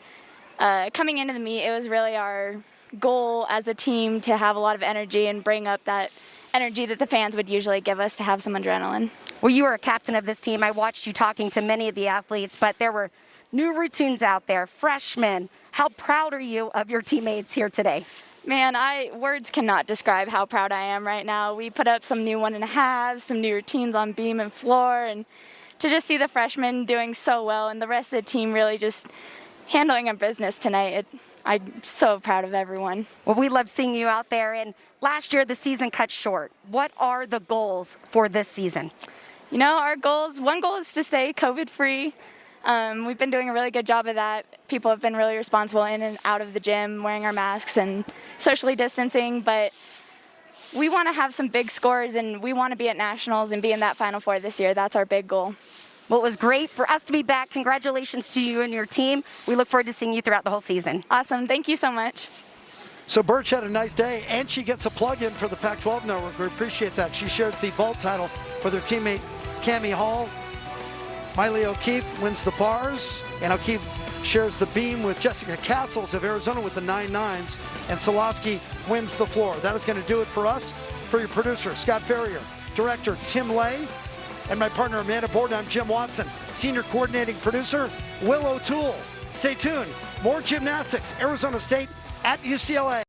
coming into the meet, it was really our goal as a team to have a lot of energy and bring up that energy that the fans would usually give us to have some adrenaline. Well, you were a captain of this team. I watched you talking to many of the athletes, but there were new routines out there, freshmen. How proud are you of your teammates here today? Man, words cannot describe how proud I am right now. We put up some new 1.5s, some new routines on beam and floor, and to just see the freshmen doing so well and the rest of the team really just handling our business tonight, I'm so proud of everyone. Well, we love seeing you out there, and last year the season cut short. What are the goals for this season? You know, one goal is to stay COVID-free. We've been doing a really good job of that. People have been really responsible in and out of the gym, wearing our masks and socially distancing, but we want to have some big scores, and we want to be at Nationals and be in that Final Four this year. That's our big goal. Well, it was great for us to be back. Congratulations to you and your team. We look forward to seeing you throughout the whole season. Awesome. Thank you so much. So Birch had a nice day, and she gets a plug-in for the Pac-12 Network. We appreciate that. She shares the vault title with her teammate Cammie Hall. Miley O'Keefe wins the bars, and O'Keefe shares the beam with Jessica Castles of Arizona with the 9.9s, and Solosky wins the floor. That is going to do it for us. For your producer, Scott Ferrier, director Tim Lay, and my partner Amanda Borden, I'm Jim Watson. Senior coordinating producer, Will O'Toole. Stay tuned. More gymnastics, Arizona State at UCLA.